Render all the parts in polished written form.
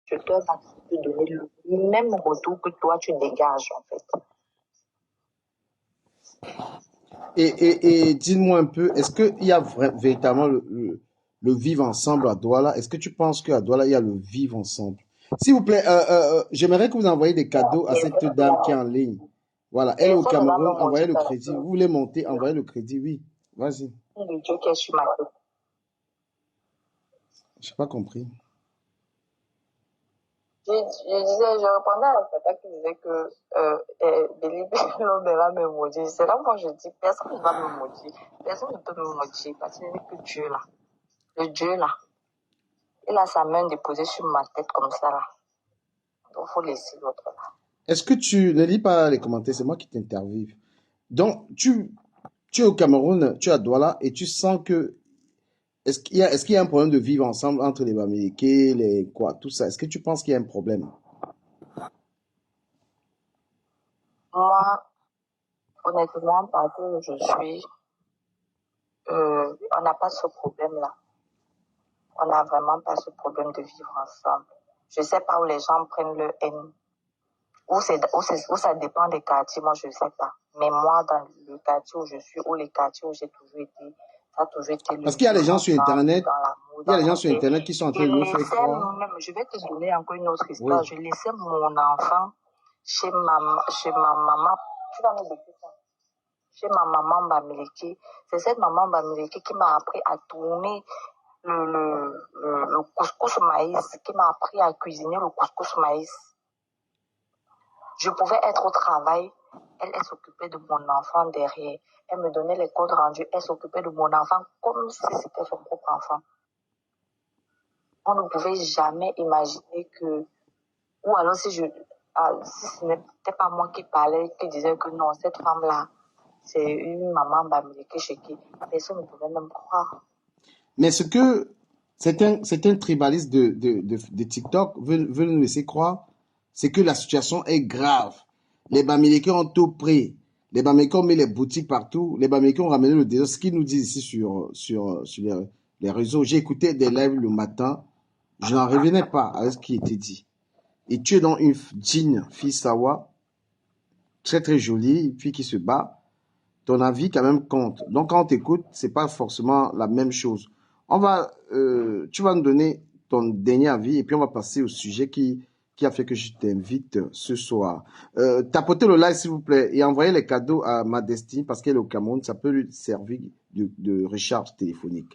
je dois te donner le même retour que toi, tu dégages, en fait. Et dis-moi un peu, est-ce qu'il y a véritablement le vivre ensemble à Douala? Est-ce que tu penses qu'à Douala, il y a le vivre ensemble? S'il vous plaît, j'aimerais que vous envoyiez des cadeaux à Les cette dame qui est en ligne. Voilà, elle est et au ça ne va Cameroun, me envoyez maudire le dans la crédit. Vous voulez monter, envoyez le crédit, oui. Vas-y. de Dieu qui est sur ma tête. Je n'ai pas compris. Je répondais à quelqu'un qui disait que Béli Bello va me maudire. C'est là moi je dis, personne ne va me maudire. Personne ne peut me maudire parce qu'il n'y a que Dieu là. Le Dieu là. Il a sa main déposée sur ma tête comme ça là. Donc il faut laisser l'autre là. Est-ce que tu ne lis pas les commentaires? C'est moi qui t'interviewe. Donc, tu es au Cameroun, tu es à Douala et tu sens que est-ce qu'il y a un problème de vivre ensemble entre les Bamileke, les quoi, tout ça? Est-ce que tu penses qu'il y a un problème? Moi, honnêtement, partout où je suis, on n'a pas ce problème là. On n'a vraiment pas ce problème de vivre ensemble. Je sais pas où les gens prennent le haine. Où ça dépend des quartiers, moi je ne sais pas. Mais moi, dans le quartier où je suis, ou les quartiers où j'ai toujours été, ça a toujours été le Parce qu'il y a les vivre gens sur ensemble, Internet, dans l'amour, il y a dans les gens la sur paix. Internet qui sont en Je train de nous faire laissais croire. même, je vais te donner encore une autre histoire. Oui. Je laissais mon enfant chez ma maman. Tu vas me dire ça. Chez ma maman Bamileke. C'est cette maman Bamileke qui m'a appris à tourner le couscous maïs, qui m'a appris à cuisiner le couscous maïs. Je pouvais être au travail, elle s'occupait de mon enfant derrière. Elle me donnait les comptes rendus, elle s'occupait de mon enfant comme si c'était son propre enfant. On ne pouvait jamais imaginer que, ou alors si ce n'était pas moi qui parlais, qui disais que non, cette femme-là, c'est une maman Bamileke chez qui personne ne pouvait même croire. Mais ce que certains tribalistes de TikTok veulent nous laisser croire, c'est que la situation est grave. Les Bamileke ont tout pris. Les Bamileke ont mis les boutiques partout. Les Bamileke ont ramené le désordre. Ce qu'ils nous disent ici sur les réseaux. J'ai écouté des lives le matin. Je n'en revenais pas avec ce qui était dit. Et tu es dans une digne fille Sawa, très très jolie, une fille qui se bat. Ton avis quand même compte. Donc quand on t'écoute, c'est pas forcément la même chose. Tu vas nous donner ton dernier avis et puis on va passer au sujet qui a fait que je t'invite ce soir. Tapotez le like s'il vous plaît et envoyez les cadeaux à ma destinée parce qu'elle est au Cameroun, ça peut lui servir de recharge téléphonique.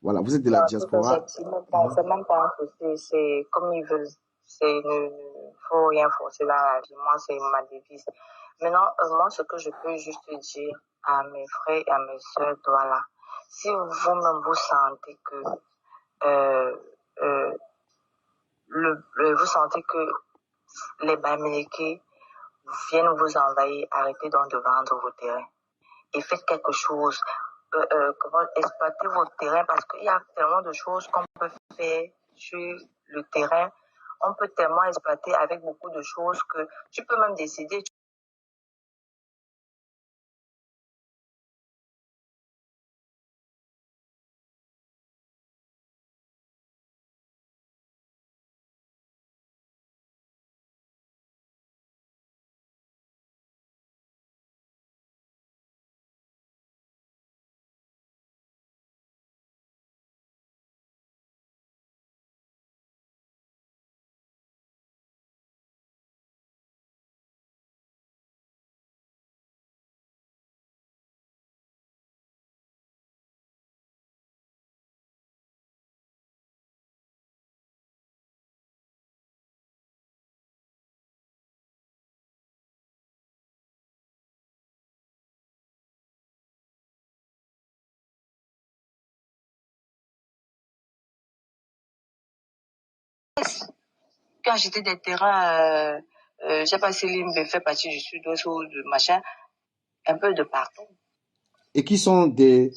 Voilà, vous êtes de la Non, tout à diaspora. fait. C'est même pas un souci. C'est comme ils veulent. Ne faut rien forcer dans la vie. Moi, c'est ma devise. Maintenant, moi, ce que je peux juste dire à mes frères et à mes sœurs, voilà. Si vous-même vous sentez que, euh, euh, vous sentez que les Bamileke viennent vous envahir, arrêtez donc de vendre vos terrains et faites quelque chose. Comment exploiter votre terrain parce qu'il y a tellement de choses qu'on peut faire sur le terrain. On peut tellement exploiter avec beaucoup de choses que tu peux même décider. Quand j'étais des terrains, j'ai passé l'IMB, fait partie du sud-ouest ou de machin, un peu de partout. Et qui sont des...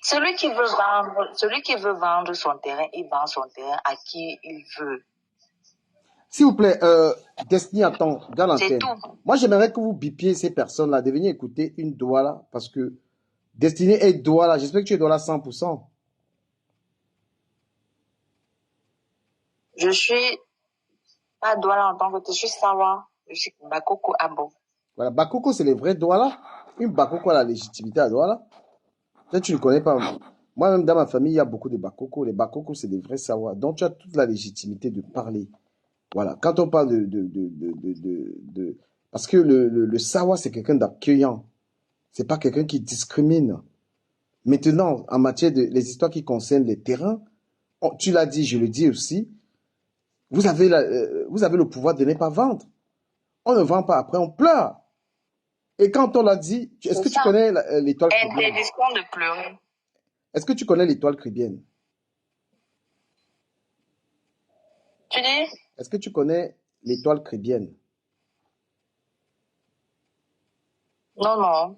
Celui qui veut vendre son terrain, il vend son terrain à qui il veut. S'il vous plaît, Destiny, attends, garde C'est l'antenne. tout. Moi, j'aimerais que vous bipiez ces personnes-là, de venir écouter une Douala, parce que Destiny est Douala. J'espère que tu es Douala 100%. Je suis Pas Douala en tant que tel, je suis Sawa. Je suis Bakoko Abo. Voilà, Bakoko, c'est les vrais Douala. Une Bakoko a la légitimité à Douala. Peut-être tu ne connais pas. Moi-même, dans ma famille, il y a beaucoup de Bakoko. Les Bakoko, c'est des vrais Sawa. Donc, tu as toute la légitimité de parler. Voilà. Quand on parle parce que le Sawa, c'est quelqu'un d'accueillant. C'est pas quelqu'un qui discrimine. Maintenant, en matière de les histoires qui concernent les terrains, tu l'as dit, je le dis aussi, vous avez le pouvoir de ne pas vendre. On ne vend pas, après on pleure. Et quand on l'a dit, est-ce que tu connais l'étoile chrétienne? Interdiction de pleurer. Est-ce que tu connais l'étoile chrétienne? Tu dis? Est-ce que tu connais l'étoile chrétienne? Non, non.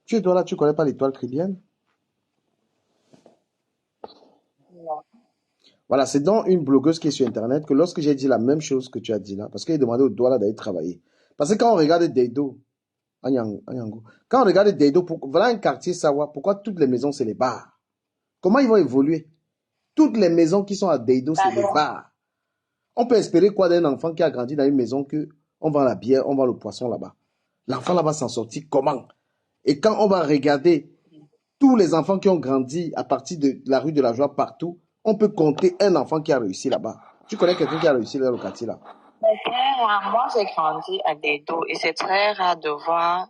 Tu es toi là, tu connais pas l'étoile chrétienne? Non. Voilà, c'est dans une blogueuse qui est sur Internet que lorsque j'ai dit la même chose que tu as dit là, parce qu'elle demandait au Douala d'aller travailler. Parce que quand on regarde Deido, Anyango, quand on regarde Deido, voilà un quartier Sawa, pourquoi toutes les maisons c'est les bars? Comment ils vont évoluer? Toutes les maisons qui sont à Deido, c'est les bars. On peut espérer quoi d'un enfant qui a grandi dans une maison que on vend la bière, on vend le poisson là-bas. L'enfant là va s'en sortir comment? Et quand on va regarder tous les enfants qui ont grandi à partir de la rue de la Joie partout, on peut compter un enfant qui a réussi là-bas. Tu connais quelqu'un qui a réussi dans le quartier là? Moi, j'ai grandi à Deido et c'est très rare de voir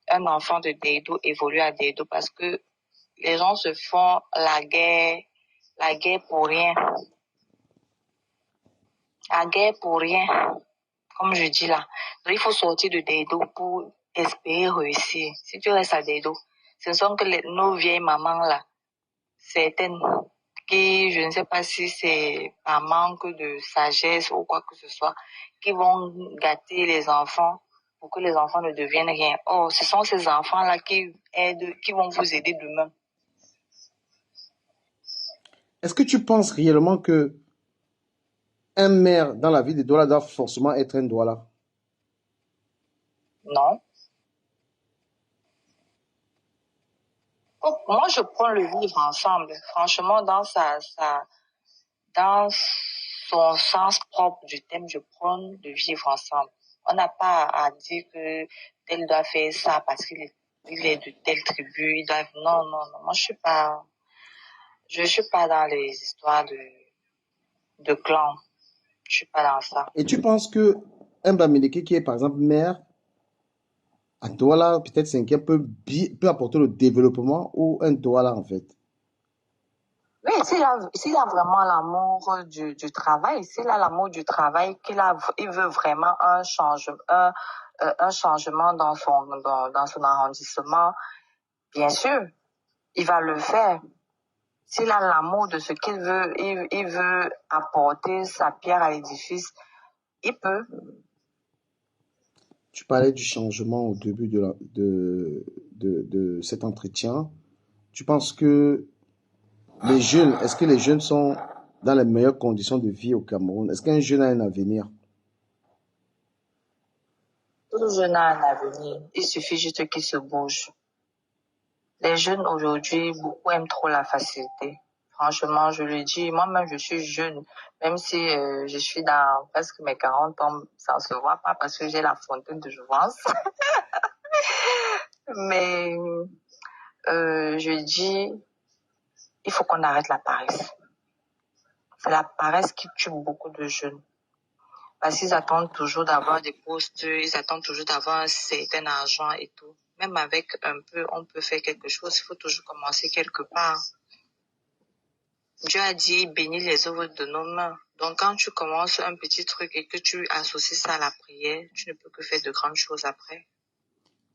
un enfant de Deido évoluer à Deido parce que les gens se font la guerre pour rien. La guerre pour rien, comme je dis là. Donc, il faut sortir de Deido pour espérer réussir. Si tu restes à Deido, ce sont que nos vieilles mamans là, certaines, qui, je ne sais pas si c'est par manque de sagesse ou quoi que ce soit, qui vont gâter les enfants pour que les enfants ne deviennent rien. Oh, ce sont ces enfants-là qui vont vous aider demain. Est-ce que tu penses réellement que un maire dans la ville de Douala doit forcément être un Douala? Non. Oh, moi, je prends le vivre ensemble. Franchement, dans dans son sens propre du thème, je prends le vivre ensemble. On n'a pas à dire que tel doit faire ça parce qu'il est de telle tribu. Non, non, non. Moi, je suis pas dans les histoires de clans. Je suis pas dans ça. Et tu penses que un Bamileke qui est par exemple maire à Douala, peut-être cinquième, peut apporter le développement ou un Douala en fait? Oui, s'il a vraiment l'amour du travail, s'il a l'amour du travail, il veut vraiment un changement dans son arrondissement, bien sûr, il va le faire. S'il a l'amour de ce qu'il veut, il veut apporter sa pierre à l'édifice, il peut. Tu parlais du changement au début de cet entretien. Tu penses que est-ce que les jeunes sont dans les meilleures conditions de vie au Cameroun? Est-ce qu'un jeune a un avenir? Tout jeune a un avenir. Il suffit juste qu'il se bouge. Les jeunes aujourd'hui, beaucoup aiment trop la facilité. Franchement, je le dis, moi-même, je suis jeune. Même si je suis dans presque mes 40 ans, ça ne se voit pas parce que j'ai la fontaine de jouvence. Mais je dis, il faut qu'on arrête la paresse. C'est la paresse qui tue beaucoup de jeunes. Parce qu'ils attendent toujours d'avoir des postes, ils attendent toujours d'avoir un certain argent et tout. Même avec un peu, on peut faire quelque chose. Il faut toujours commencer quelque part. Dieu a dit, bénis les œuvres de nos mains. Donc, quand tu commences un petit truc et que tu associes ça à la prière, tu ne peux que faire de grandes choses après.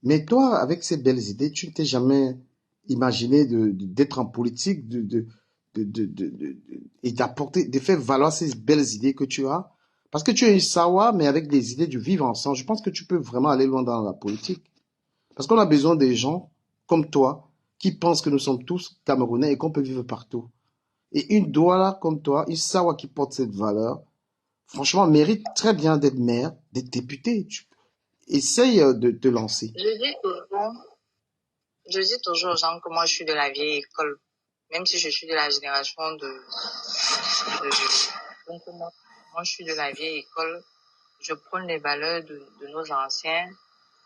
Mais toi, avec ces belles idées, tu ne t'es jamais imaginé d'être en politique, et d'apporter, de faire valoir ces belles idées que tu as. Parce que tu es une Sawa, mais avec des idées du vivre ensemble. Je pense que tu peux vraiment aller loin dans la politique. Parce qu'on a besoin des gens comme toi qui pensent que nous sommes tous Camerounais et qu'on peut vivre partout. Et une Douala comme toi, une Sawa qui porte cette valeur, franchement, mérite très bien d'être maire, d'être député. Essaye de te lancer. Je dis toujours aux gens que moi, je suis de la vieille école. Même si je suis de la génération de donc, Moi, je suis de la vieille école. Je prône les valeurs de nos anciens,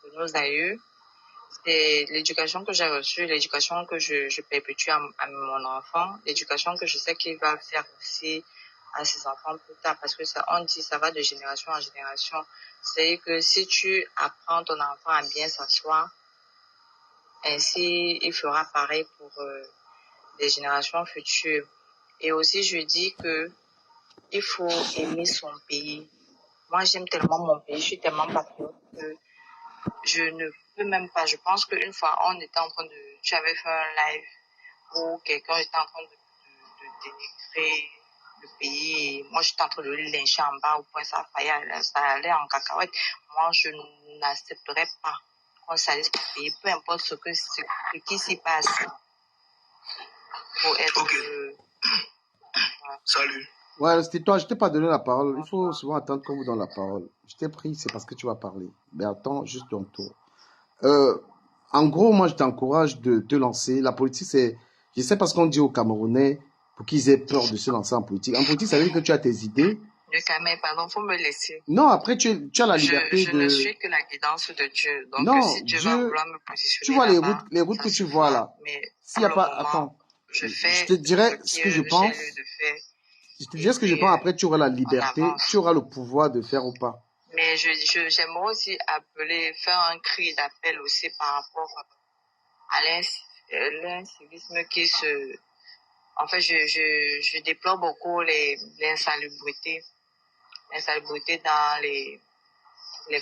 de nos aïeux. C'est l'éducation que j'ai reçue, l'éducation que je perpétue à mon enfant, l'éducation que je sais qu'il va faire aussi à ses enfants plus tard, parce que ça, on dit ça va de génération en génération. C'est que si tu apprends ton enfant à bien s'asseoir, ainsi il fera pareil pour les générations futures. Et aussi, je dis que il faut aimer son pays. Moi, j'aime tellement mon pays, je suis tellement patriote que je ne peux même pas. Je pense qu'une fois, on était en train de... Tu avais fait un live où quelqu'un était en train de dénigrer le pays. Et moi, j'étais en train de le lyncher en bas au point ça allait en cacahuète. Moi, je n'accepterais pas qu'on salisse le pays, peu importe ce qui s'y passe pour être... Salut. Ouais, c'était toi, je t'ai pas donné la parole. Il faut souvent attendre qu'on vous donne la parole. Je t'ai pris, c'est parce que tu vas parler. Mais attends juste ton tour. En gros, moi, je t'encourage de te lancer. La politique, c'est... Je sais parce qu'on dit aux Camerounais pour qu'ils aient peur de se lancer en politique. En politique, ça veut dire que tu as tes idées. Le Cameroun, pardon, faut me laisser. Non, après, tu as la liberté je ne suis que la guidance de Dieu. Donc, non, si Dieu va vouloir me positionner tu vois les routes que tu vois là. Mais s'il y a pas... moment, Attends. Je te dirais ce que je pense. Je te dirais ce que je pense. Après, tu auras la liberté, tu auras le pouvoir de faire ou pas. Mais j'aimerais aussi faire un cri d'appel aussi par rapport à l'incivisme qui se... En fait, je déplore beaucoup l'insalubrité dans les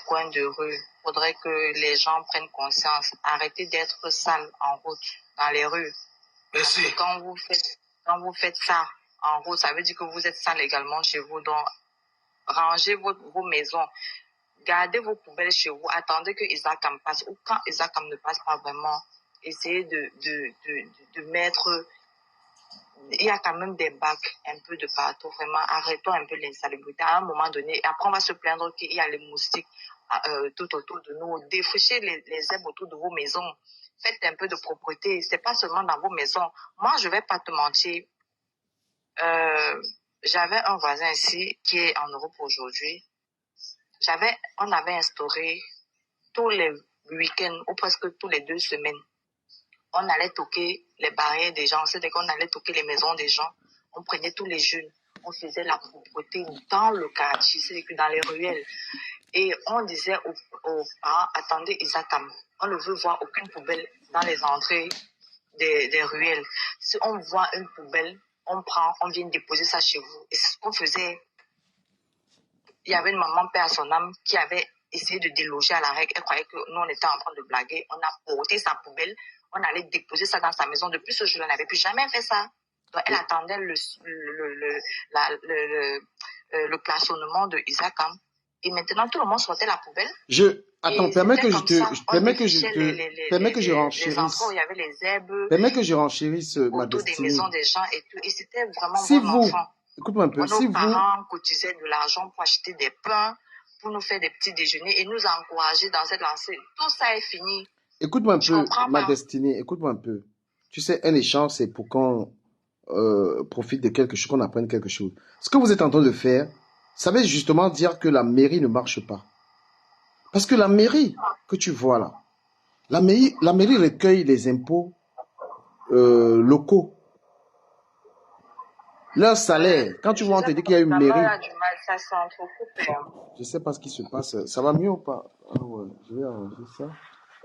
coins de rue. Faudrait que les gens prennent conscience. Arrêtez d'être sales en route, dans les rues. Merci. Et quand vous faites ça en route, ça veut dire que vous êtes sale également chez vous. Donc, rangez vos maisons. Gardez vos poubelles chez vous. Attendez que Isakam passe. Ou quand Isakam ne passe pas vraiment, essayez de mettre... Il y a quand même des bacs un peu de partout. Vraiment, arrêtons un peu l'insalubrité à un moment donné. Après, on va se plaindre qu'il y a les moustiques tout autour de nous. Défrichez les herbes autour de vos maisons. Faites un peu de propreté. C'est pas seulement dans vos maisons. Moi, je vais pas te mentir. J'avais un voisin ici qui est en Europe aujourd'hui. On avait instauré tous les week-ends ou presque tous les 2 semaines. On allait toquer les barrières des gens. C'est-à-dire qu'on allait toquer les maisons des gens. On prenait tous les jeunes. On faisait la propreté dans le quartier, c'est-à-dire dans les ruelles. Et on disait aux parents, attendez, Isakam, on ne veut voir aucune poubelle dans les entrées des ruelles. Si on voit une poubelle, on vient déposer ça chez vous. Et c'est ce qu'on faisait. Il y avait une maman, père à son âme, qui avait essayé de déloger à la règle. Elle croyait que nous, on était en train de blaguer. On a porté sa poubelle. On allait déposer ça dans sa maison. Depuis ce jour-là, elle n'avait plus jamais fait ça. Donc, elle attendait le klaxonnement de Isakam. Et maintenant, tout le monde sortait la poubelle. Attends, permets que je renchérisse. Les enfants, il y avait les herbes. Permets que je renchérisse ma autour destinée. des maisons des gens et tout. Et c'était vraiment si bon enfant. Écoute-moi un peu. Nos parents cotisaient de l'argent pour acheter des pains, pour nous faire des petits déjeuners et nous encourager dans cette lancée. Tout ça est fini. Écoute-moi un peu, ma destinée. Écoute-moi un peu. Tu sais, un échange, c'est pour qu'on profite de quelque chose, qu'on apprenne quelque chose. Ce que vous êtes en train de faire, ça veut justement dire que la mairie ne marche pas. Parce que la mairie que tu vois là, la mairie recueille les impôts locaux. Leur salaire, quand tu vois, on te dit qu'il y a une mairie. Je sais pas ce qui se passe. Ça va mieux ou pas? Ah ouais, je vais arranger ça.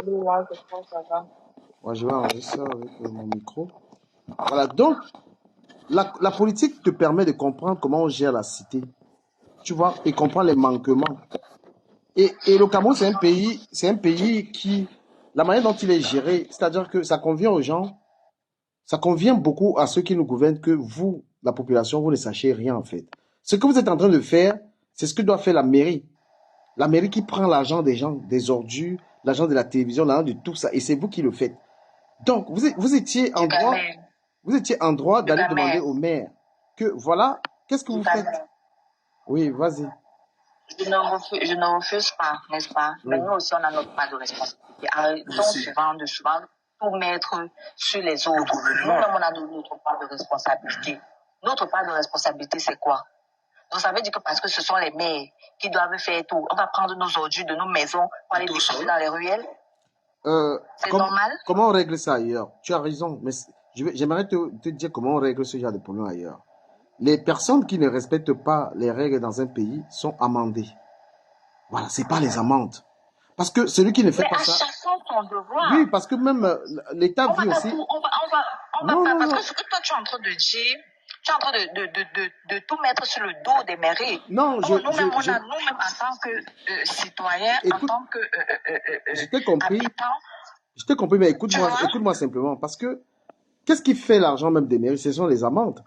Là, je pense que ça va. Ouais, je vais arranger ça avec mon micro. Voilà, donc, la politique te permet de comprendre comment on gère la cité. Tu vois, et comprendre les manquements. Et le Cameroun, c'est un pays qui, la manière dont il est géré, c'est-à-dire que ça convient aux gens, ça convient beaucoup à ceux qui nous gouvernent que vous, la population, vous ne sachiez rien en fait. Ce que vous êtes en train de faire, c'est ce que doit faire la mairie. La mairie qui prend l'argent des gens, des ordures, l'argent de la télévision, l'argent de tout ça, et c'est vous qui le faites. Donc, vous étiez en droit d'aller demander au maire que voilà, qu'est-ce que vous faites? Oui, vas-y. Je ne refuse pas, n'est-ce pas? Oui. Mais nous aussi, on a notre part de responsabilité. Arrêtons souvent tout mettre sur les autres. Nous, on a notre part de responsabilité. Notre part de responsabilité, c'est quoi? Donc ça veut dire que parce que ce sont les mères qui doivent faire tout, on va prendre nos ordures de nos maisons pour aller déposer dans les ruelles. C'est normal. Comment on règle ça ailleurs? Tu as raison, mais j'aimerais te dire comment on règle ce genre de problème ailleurs. Les personnes qui ne respectent pas les règles dans un pays sont amendées. Voilà, c'est pas les amendes. Parce que celui qui ne fait pas ça. Mais à chacun son devoir. Oui, parce que même l'État vit aussi. On va pas. Parce que ce que toi tu es en train de dire, tu es en train de tout mettre sur le dos des mairies. Non, nous-mêmes en tant que citoyens, en tant que je t'ai compris. habitants. Je t'ai compris, mais écoute-moi simplement. Parce que qu'est-ce qui fait l'argent même des mairies? Ce sont les amendes.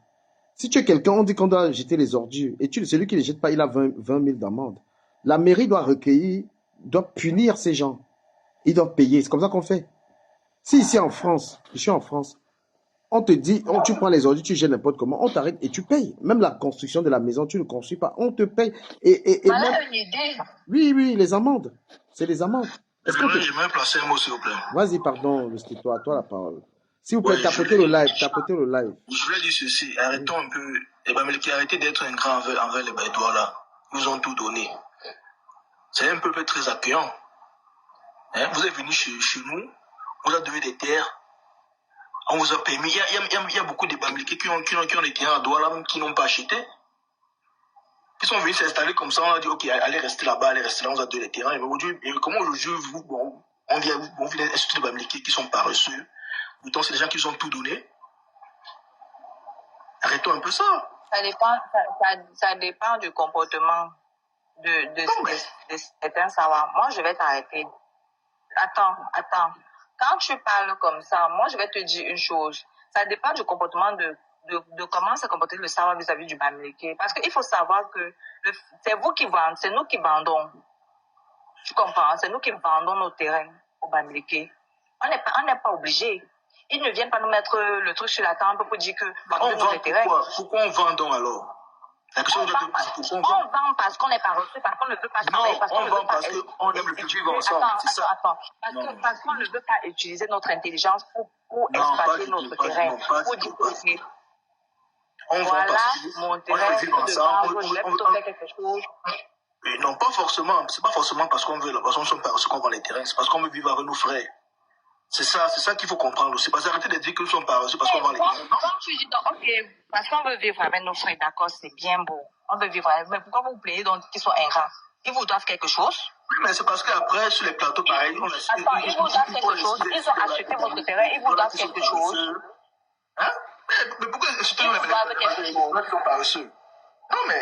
Si tu es quelqu'un, on dit qu'on doit jeter les ordures. Et celui qui ne les jette pas, il a 20 000 d'amende. La mairie doit recueillir, doit punir ces gens. Ils doivent payer. C'est comme ça qu'on fait. Si ici en France, je suis en France, on te dit, tu prends les ordures, tu jettes n'importe comment, on t'arrête et tu payes. Même la construction de la maison, tu ne construis pas, on te paye. Voilà une idée. Oui, les amendes. C'est les amendes. J'aimerais placer un mot, s'il vous plaît. Vas-y, pardon, c'est toi la parole. S'il vous plaît, tapotez le live. Je voulais dire ceci, arrêtons un peu, les Bamileke, arrêtez d'être un grand envers les Baïdois là. Ils nous ont tout donné. C'est un peuple très accueillant. Hein? Vous êtes venus chez nous, on vous a donné des terres, on vous a permis. Il y a beaucoup de Bamileke qui ont des terrains à Douala qui n'ont pas acheté. Ils sont venus s'installer comme ça, on a dit ok, allez rester là-bas, allez rester là, on vous a donné des terrains. Et comment aujourd'hui, on vient insulter les Bamileke qui sont paresseux. Pourtant, c'est des gens qui nous ont tout donné. Arrêtons un peu ça. Ça dépend du comportement de certains savoirs. Moi, je vais t'arrêter. Attends. Quand tu parles comme ça, moi, je vais te dire une chose. Ça dépend du comportement de comment se comporter le savoir vis-à-vis du Bamileke. Parce qu'il faut savoir que c'est vous qui vendez, c'est nous qui vendons. Tu comprends? C'est nous qui vendons nos terrains au Bamileke. On n'est pas obligé. Ils ne viennent pas nous mettre le truc sur la table pour dire que on vend pourquoi on vend donc alors? On vend parce qu'on n'est pas reçu, parce qu'on ne veut pas travailler, parce qu'on ne veut pas qu'on aime le plus vivre ensemble, c'est ça? Parce qu'on ne veut pas utiliser notre intelligence pour exploiter notre terrain, pour dire que voilà mon terrain, je vais plutôt faire quelque chose. Non, pas forcément. C'est pas forcément parce qu'on veut, parce qu'on vend les terrains, c'est parce qu'on veut vivre avec nos frères. C'est ça qu'il faut comprendre aussi. Parce que arrêtez de dire que nous sommes paresseux parce qu'on vend les terrains. Quand tu dis, ok, parce qu'on veut vivre avec nos frères, d'accord, c'est bien beau. On veut vivre avec, mais pourquoi vous plaignez donc qu'ils soient ingrats? Ils vous doivent quelque chose? Oui, mais c'est parce qu'après, sur les plateaux, pareil, ils vous doivent quelque chose. Ils ont acheté votre terrain, ils vous doivent quelque chose. Hein? Mais pourquoi ils doivent quelque chose? Ils sont paresseux. Non, mais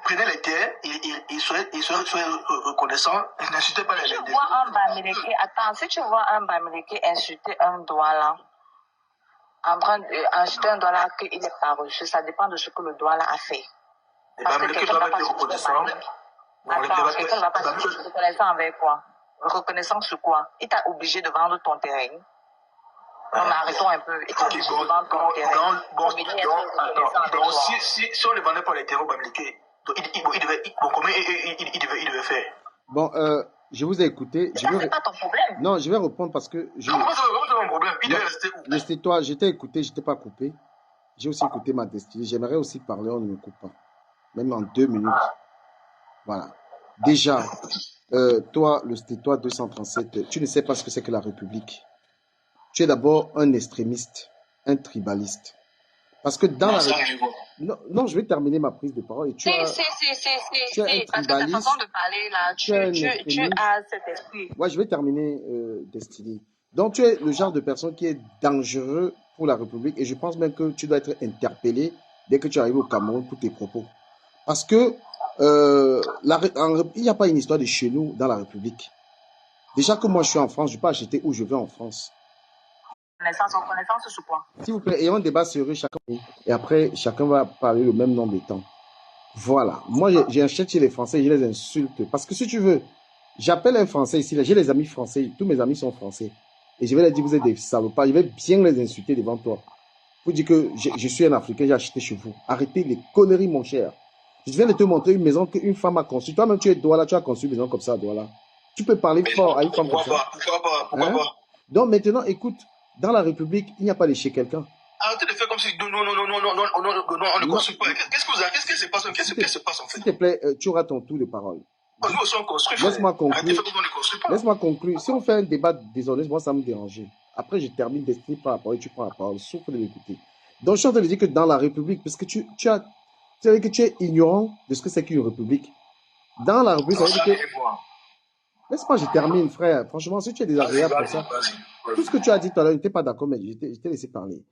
prenez les terres et soyez reconnaissants. N'insultez pas les gens. Si tu vois un Bamileke insulter un Douala, en train d'insulter un Douala qu'il est paresseux, ça dépend de ce que le Douala a fait. Parce que quelqu'un doit être reconnaissant. Quelqu'un ne va pas se reconnaissant avec quoi? Reconnaissant sur quoi? Il t'a obligé de vendre ton terrain. Non, mais arrêtons un peu. Il t'a obligé de vendre ton terrain. Donc, si on ne vendait pas les terrains au Bamileke, comment il devait faire? Bon, je vous ai écouté. C'est pas ton problème. Non, je vais répondre parce que... Comment c'est mon problème? Il devait rester où? Laissez toi, je t'ai écouté, je t'ai pas coupé. J'ai aussi écouté ma destinée. J'aimerais aussi parler, on ne me coupe pas. Même en 2 minutes. Voilà. Déjà, toi, le toi 237, tu ne sais pas ce que c'est que la République. Tu es d'abord un extrémiste, un tribaliste. Parce que dans la République... Non, je vais terminer ma prise de parole. Et tu es un tribaliste. Parce que ta façon de parler, là, tu as cet esprit. Ouais, je vais terminer, Destiny. Donc, tu es le genre de personne qui est dangereux pour la République et je pense même que tu dois être interpellé dès que tu arrives au Cameroun pour tes propos. Parce que il n'y a pas une histoire de chez nous dans la République. Déjà que moi, je suis en France, je peux acheter où je veux en France. Connaissance sur quoi? S'il vous plaît, ayons un débat sérieux chacun. Et après, chacun va parler le même nombre de temps. Voilà. Moi, j'ai un chat chez les Français, je les insulte. Parce que si tu veux, j'appelle un Français ici, j'ai des amis français, tous mes amis sont français. Et je vais leur dire, vous êtes des salopards, je vais bien les insulter devant toi. Vous dire que je suis un Africain, j'ai acheté chez vous. Arrêtez les conneries, mon cher. Je viens de te montrer une maison qu'une femme a construite. Toi-même, tu es Douala, tu as construit une maison comme ça à Douala. Tu peux parler fort à une femme comme ça. Pourquoi pas? Donc maintenant, écoute, dans la République, il n'y a pas de chez quelqu'un. arrêtez de faire comme si non, on ne construit pas. Qu'est-ce qui se passe? Qu'est-ce qui se passe en fait? S'il te plaît, tu auras ton tour de parole. Nous aussi, on construit. Laisse-moi conclure. Arrêtez de faire comme on ne construit pas. Laisse-moi conclure. Si on fait un débat déshonnête, moi, ça me dérangeait. Après, je termine d'expliquer par rapport et tu prends la parole. Souffre de l'écouter. Donc, je suis en train de dire que dans la République, parce que tu es ignorant de ce que c'est qu'une République. Dans la République, ça veut dire que... Laisse-moi, je termine, frère. Franchement, si tu es désagréable pour ça, tout ce que tu as dit tout à l'heure, je n'étais pas d'accord, mais je t'ai laissé parler.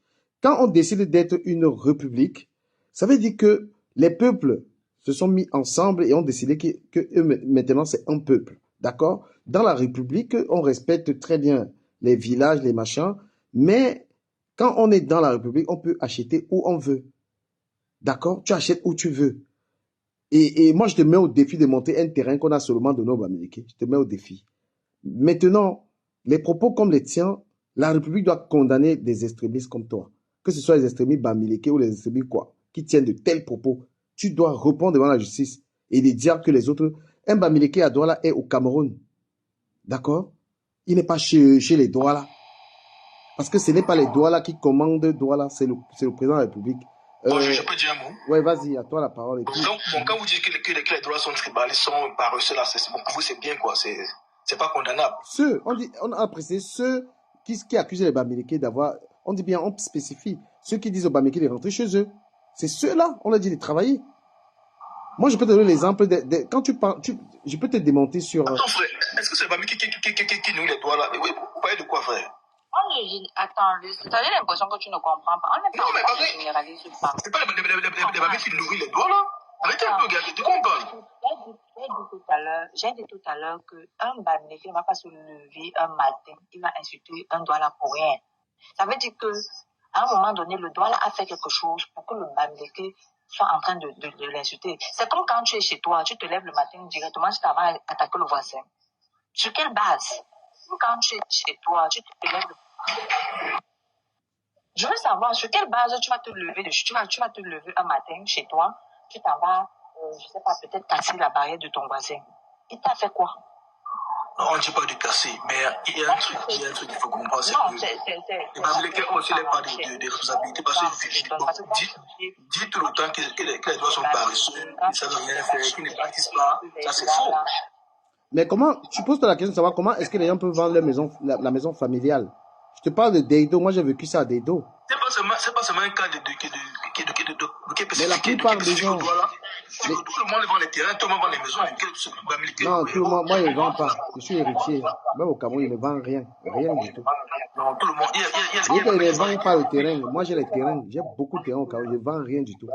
Quand on décide d'être une république, ça veut dire que les peuples se sont mis ensemble et ont décidé que maintenant c'est un peuple. D'accord? Dans la république, on respecte très bien les villages, les machins, mais quand on est dans la république, on peut acheter où on veut. D'accord? Tu achètes où tu veux. Et moi, je te mets au défi de monter un terrain qu'on a seulement donné aux Bamileke. Je te mets au défi. Maintenant, les propos comme les tiens, la République doit condamner des extrémistes comme toi. Que ce soit les extrémistes Bamileke ou les extrémistes quoi, qui tiennent de tels propos. Tu dois répondre devant la justice et les dire que les autres... Un Bamileke à Douala est au Cameroun. D'accord? Il n'est pas chez les Douala. Parce que ce n'est pas les Douala qui commandent Douala, c'est le président de la République. Je peux dire un mot? Ouais, vas-y, à toi la parole. Quand vous dites que les droits sont tribalistes, sont paresseux, là, pour vous, c'est bien, quoi. C'est pas condamnable. On a apprécié ceux qui accusent les Bamileke d'avoir, on dit bien, on spécifie, ceux qui disent aux Bamileke de rentrer chez eux. C'est ceux-là, on leur dit de travailler. Moi, je peux te donner l'exemple quand tu parles, je peux te démonter sur... Attends, frère, est-ce que c'est les Bamileke qui nous les doigts là? Oui, vous parlez de quoi, frère? Attends, tu as l'impression que tu ne comprends pas. On n'est pas en train de généraliser ça. C'est pas les Bamileke qui nourrissent les doigts là? Arrêtez un peu, gars, de quoi on parle? J'ai dit tout à l'heure qu'un Bamileke ne va pas se lever un matin, il va insulter un Douala pour rien. Ça veut dire qu'à un moment donné, le Douala a fait quelque chose pour que le Bamileke soit en train de l'insulter. C'est comme quand tu es chez toi, tu te lèves le matin directement, tu t'en vas attaquer le voisin. Sur quelle base? Quand tu es chez toi, tu te lèves le matin. Je veux savoir sur quelle base tu vas te lever tu vas te lever un matin chez toi, tu t'en vas, je sais pas, peut-être casser la barrière de ton voisin. Il t'a fait quoi? Non, on ne dit pas de casser, mais il y a un truc qu'il faut comprendre, c'est que les Bamileke ont aussi les parts de responsabilité, parce que dit tout le temps que les droits sont paresseux, ils savent rien faire, qu'ils ne bâtissent pas, ça c'est faux. Mais comment, tu poses la question de savoir comment est-ce que les gens peuvent vendre leur maison, la maison familiale? Je te parle de Deido, moi j'ai vécu ça à Deido. C'est pas seulement un cas de mais la plupart des gens... Tout le monde vend les terrains, tout le monde vend les maisons. Non, tout le monde, moi je ne vends pas. Je suis héritier. Même au Cameroun, je ne vends rien. Rien du tout. Non, tout le monde. Je ne vends pas le terrain. Moi j'ai les terrains. J'ai beaucoup de terrains au Cameroun. Je ne vends rien du tout.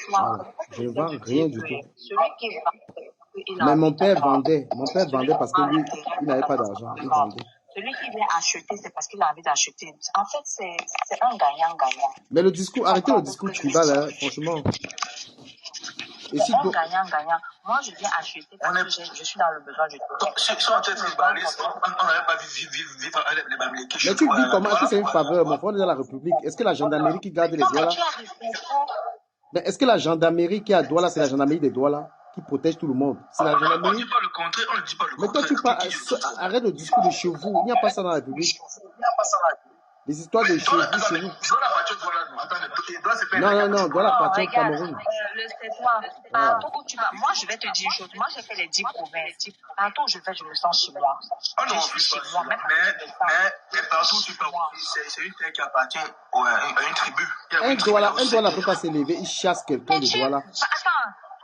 Voilà. Je ne vends rien du tout. Mais mon père vendait. Mon père vendait parce que lui, il n'avait pas d'argent. Il vendait. Celui qui vient acheter, c'est parce qu'il a envie d'acheter. En fait, c'est un gagnant-gagnant. Mais le discours, arrêtez le discours tribal, hein, franchement. C'est un gagnant-gagnant. Moi, je viens acheter parce que je suis dans le besoin du tout. Si on était tribaliste, on n'aurait pas vivre avec les Bamileke. Mais tu dis comment? Est-ce que c'est une faveur? Mon frère est dans la République. Est-ce que la gendarmerie qui garde les Douala? Mais est-ce que la gendarmerie qui est à Douala, c'est la gendarmerie des Douala qui protège tout le monde? C'est la gendarmerie. On ne dit pas le contraire, on ne dit pas le contraire. Mais toi, tu parles, arrête le discours de chez vous. Il n'y a pas ça dans la République. Les histoires de chez vous, chez vous. Non, Douala appartient au Cameroun. Partout où tu vas, moi je vais te dire une chose. Moi j'ai fait les 10 provinces. Partout où je vais, je me sens chez moi. Je suis chez moi. Mais partout où tu vas, c'est une terre qui appartient à une tribu. Un Douala ne peut pas s'élever, il chasse quelqu'un de Douala. Attends.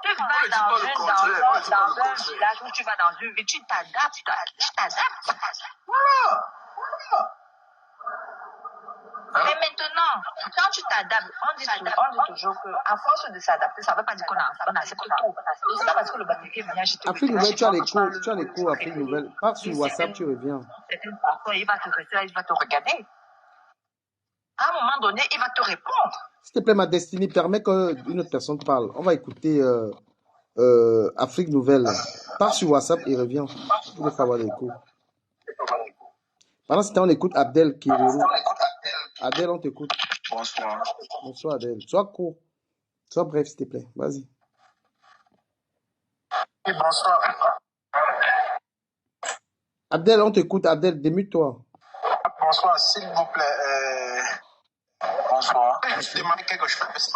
Tu vas dans un village où tu vas dans une ville, tu t'adaptes. Voilà. Mais maintenant, quand tu t'adaptes, on dit toujours qu'à force de s'adapter, ça ne veut pas dire qu'on accepte tout. C'est pas parce que le Bamileke vient acheter. Afrique Nouvelle, tu as les cours Afrique Nouvelle. Pars sur WhatsApp, tu reviens. C'est une personne, il va te rester là, il va te regarder. À un moment donné, il va te répondre. S'il te plaît, ma destinée permet qu'une autre personne parle. On va écouter Afrique Nouvelle. Pars sur WhatsApp et reviens. Pour avoir les cours. Pendant ce temps, on écoute Abdel Kirérou. Adèle, on t'écoute. Bonsoir. Bonsoir, Adèle. Sois court. Sois bref, s'il te plaît. Vas-y. Oui, bonsoir. Abdel, on t'écoute. Abdel, démute-toi. Bonsoir, s'il vous plaît. bonsoir. Je demandais quelque chose.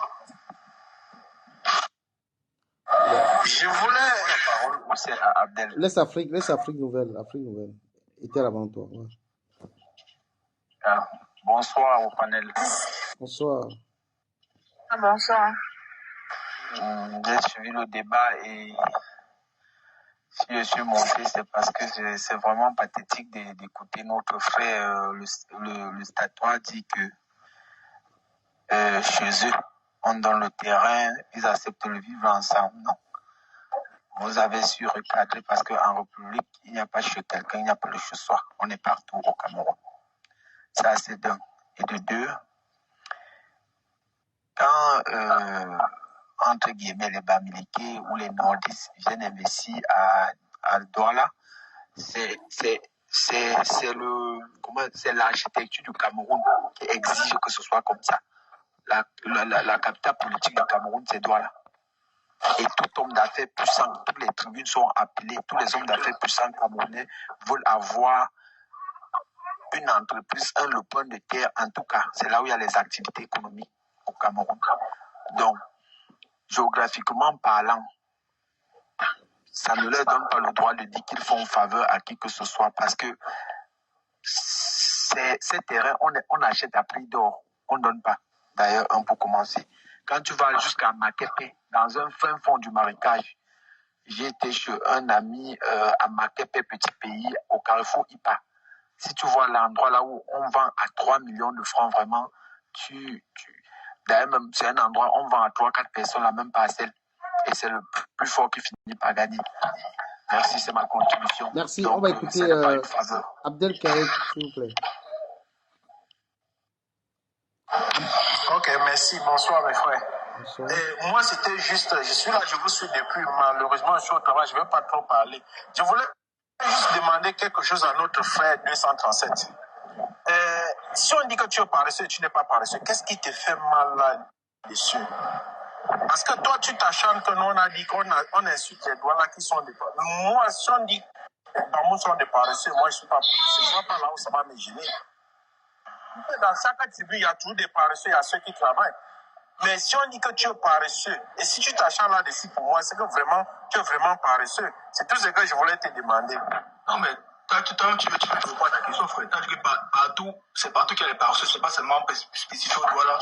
Je voulais la parole. Moi, c'est Abdel. Laisse Afrique Nouvelle. Était avant toi. Ouais. Bonsoir au panel. Bonsoir. Bonsoir. J'ai suivi le débat et si je suis monté, c'est parce que c'est vraiment pathétique d'écouter notre frère, le statois, dit que chez eux, on donne le terrain, ils acceptent de le vivre ensemble. Non. Vous avez su recadrer parce qu'en République, il n'y a pas chez quelqu'un, il n'y a pas de chez soi. On est partout au Cameroun. Ça, c'est d'un. Et de deux, quand, entre guillemets, les Bamileke ou les Nordistes viennent investir à Douala, c'est l'architecture du Cameroun qui exige que ce soit comme ça. La capitale politique du Cameroun, c'est Douala. Et tout homme d'affaires puissant, toutes les tribunes sont appelées, tous les hommes d'affaires puissants camerounais veulent avoir une entreprise, le point de terre, en tout cas, c'est là où il y a les activités économiques au Cameroun. Donc, géographiquement parlant, ça ne leur donne pas le droit de dire qu'ils font faveur à qui que ce soit parce que ces terrains, on achète à prix d'or, on ne donne pas. D'ailleurs, on peut commencer. Quand tu vas jusqu'à Makepe, dans un fin fond du marécage, j'ai été chez un ami à Makepe, petit pays, au carrefour Ipa. Si tu vois l'endroit là où on vend à 3 millions de francs, vraiment, d'ailleurs, même, c'est un endroit où on vend à 3-4 personnes la même parcelle. Et c'est le plus fort qui finit par gagner. Merci, c'est ma contribution. Merci, donc, on va écouter Abdel Karik, s'il vous plaît. Ok, merci. Bonsoir, mes frères. Bonsoir. Moi, c'était juste, je suis là, je vous suis depuis. Malheureusement, je suis au travail, je ne vais pas trop parler. Je voulais juste demander quelque chose à notre frère 237. Si on dit que tu es paresseux et tu n'es pas paresseux, qu'est-ce qui te fait mal là-dessus? Parce que toi, tu t'acharnes que nous, on a dit qu'on insulte les Douala qui sont des paresseux. Moi, si on dit que les Bamous sont des paresseux, moi, je ne vois pas là où ça va me gêner. Dans chaque tribu, il y a toujours des paresseux, il y a ceux qui travaillent. Mais si on dit que tu es paresseux, et si tu t'acharnes là-dessus, pour moi, c'est que vraiment, tu es vraiment paresseux. C'est tout ce que je voulais te demander. Non, mais tu peux répondre à ta question, frère. Tu as dit que partout, c'est partout qu'il y a les paresseux, c'est pas seulement spécifique aux Douala.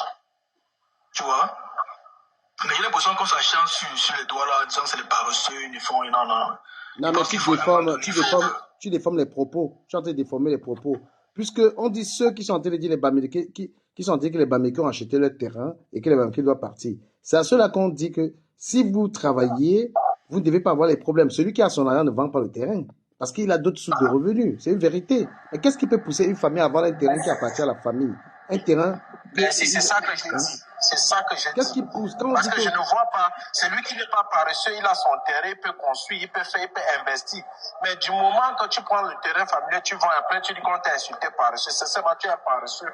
Tu vois? Mais j'ai l'impression qu'on s'acharne sur les Douala en disant que c'est les paresseux, ils font non. Non, mais tu déformes les propos. Tu es en train de déformer les propos. Puisque on dit ceux qui sont en train de dire les Bamileke, qui sont en train de dire que les Bamileke ont acheté leur terrain et que les Bamileke doivent partir. C'est à ceux-là qu'on dit que si vous travaillez, vous ne devez pas avoir les problèmes. Celui qui a son argent ne vend pas le terrain parce qu'il a d'autres sources de revenus. C'est une vérité. Mais qu'est-ce qui peut pousser une famille à vendre un terrain qui appartient à la famille? Un terrain. Merci, c'est ça que je dis. C'est ça que je dis. Qu'est-ce qui pousse? Parce que je ne vois pas, celui qui n'est pas paresseux, il a son terrain, il peut construire, il peut faire, il peut investir. Mais du moment que tu prends le terrain familial, tu vends après, tu dis qu'on t'a insulté paresseux. C'est ça, tu es paresseux.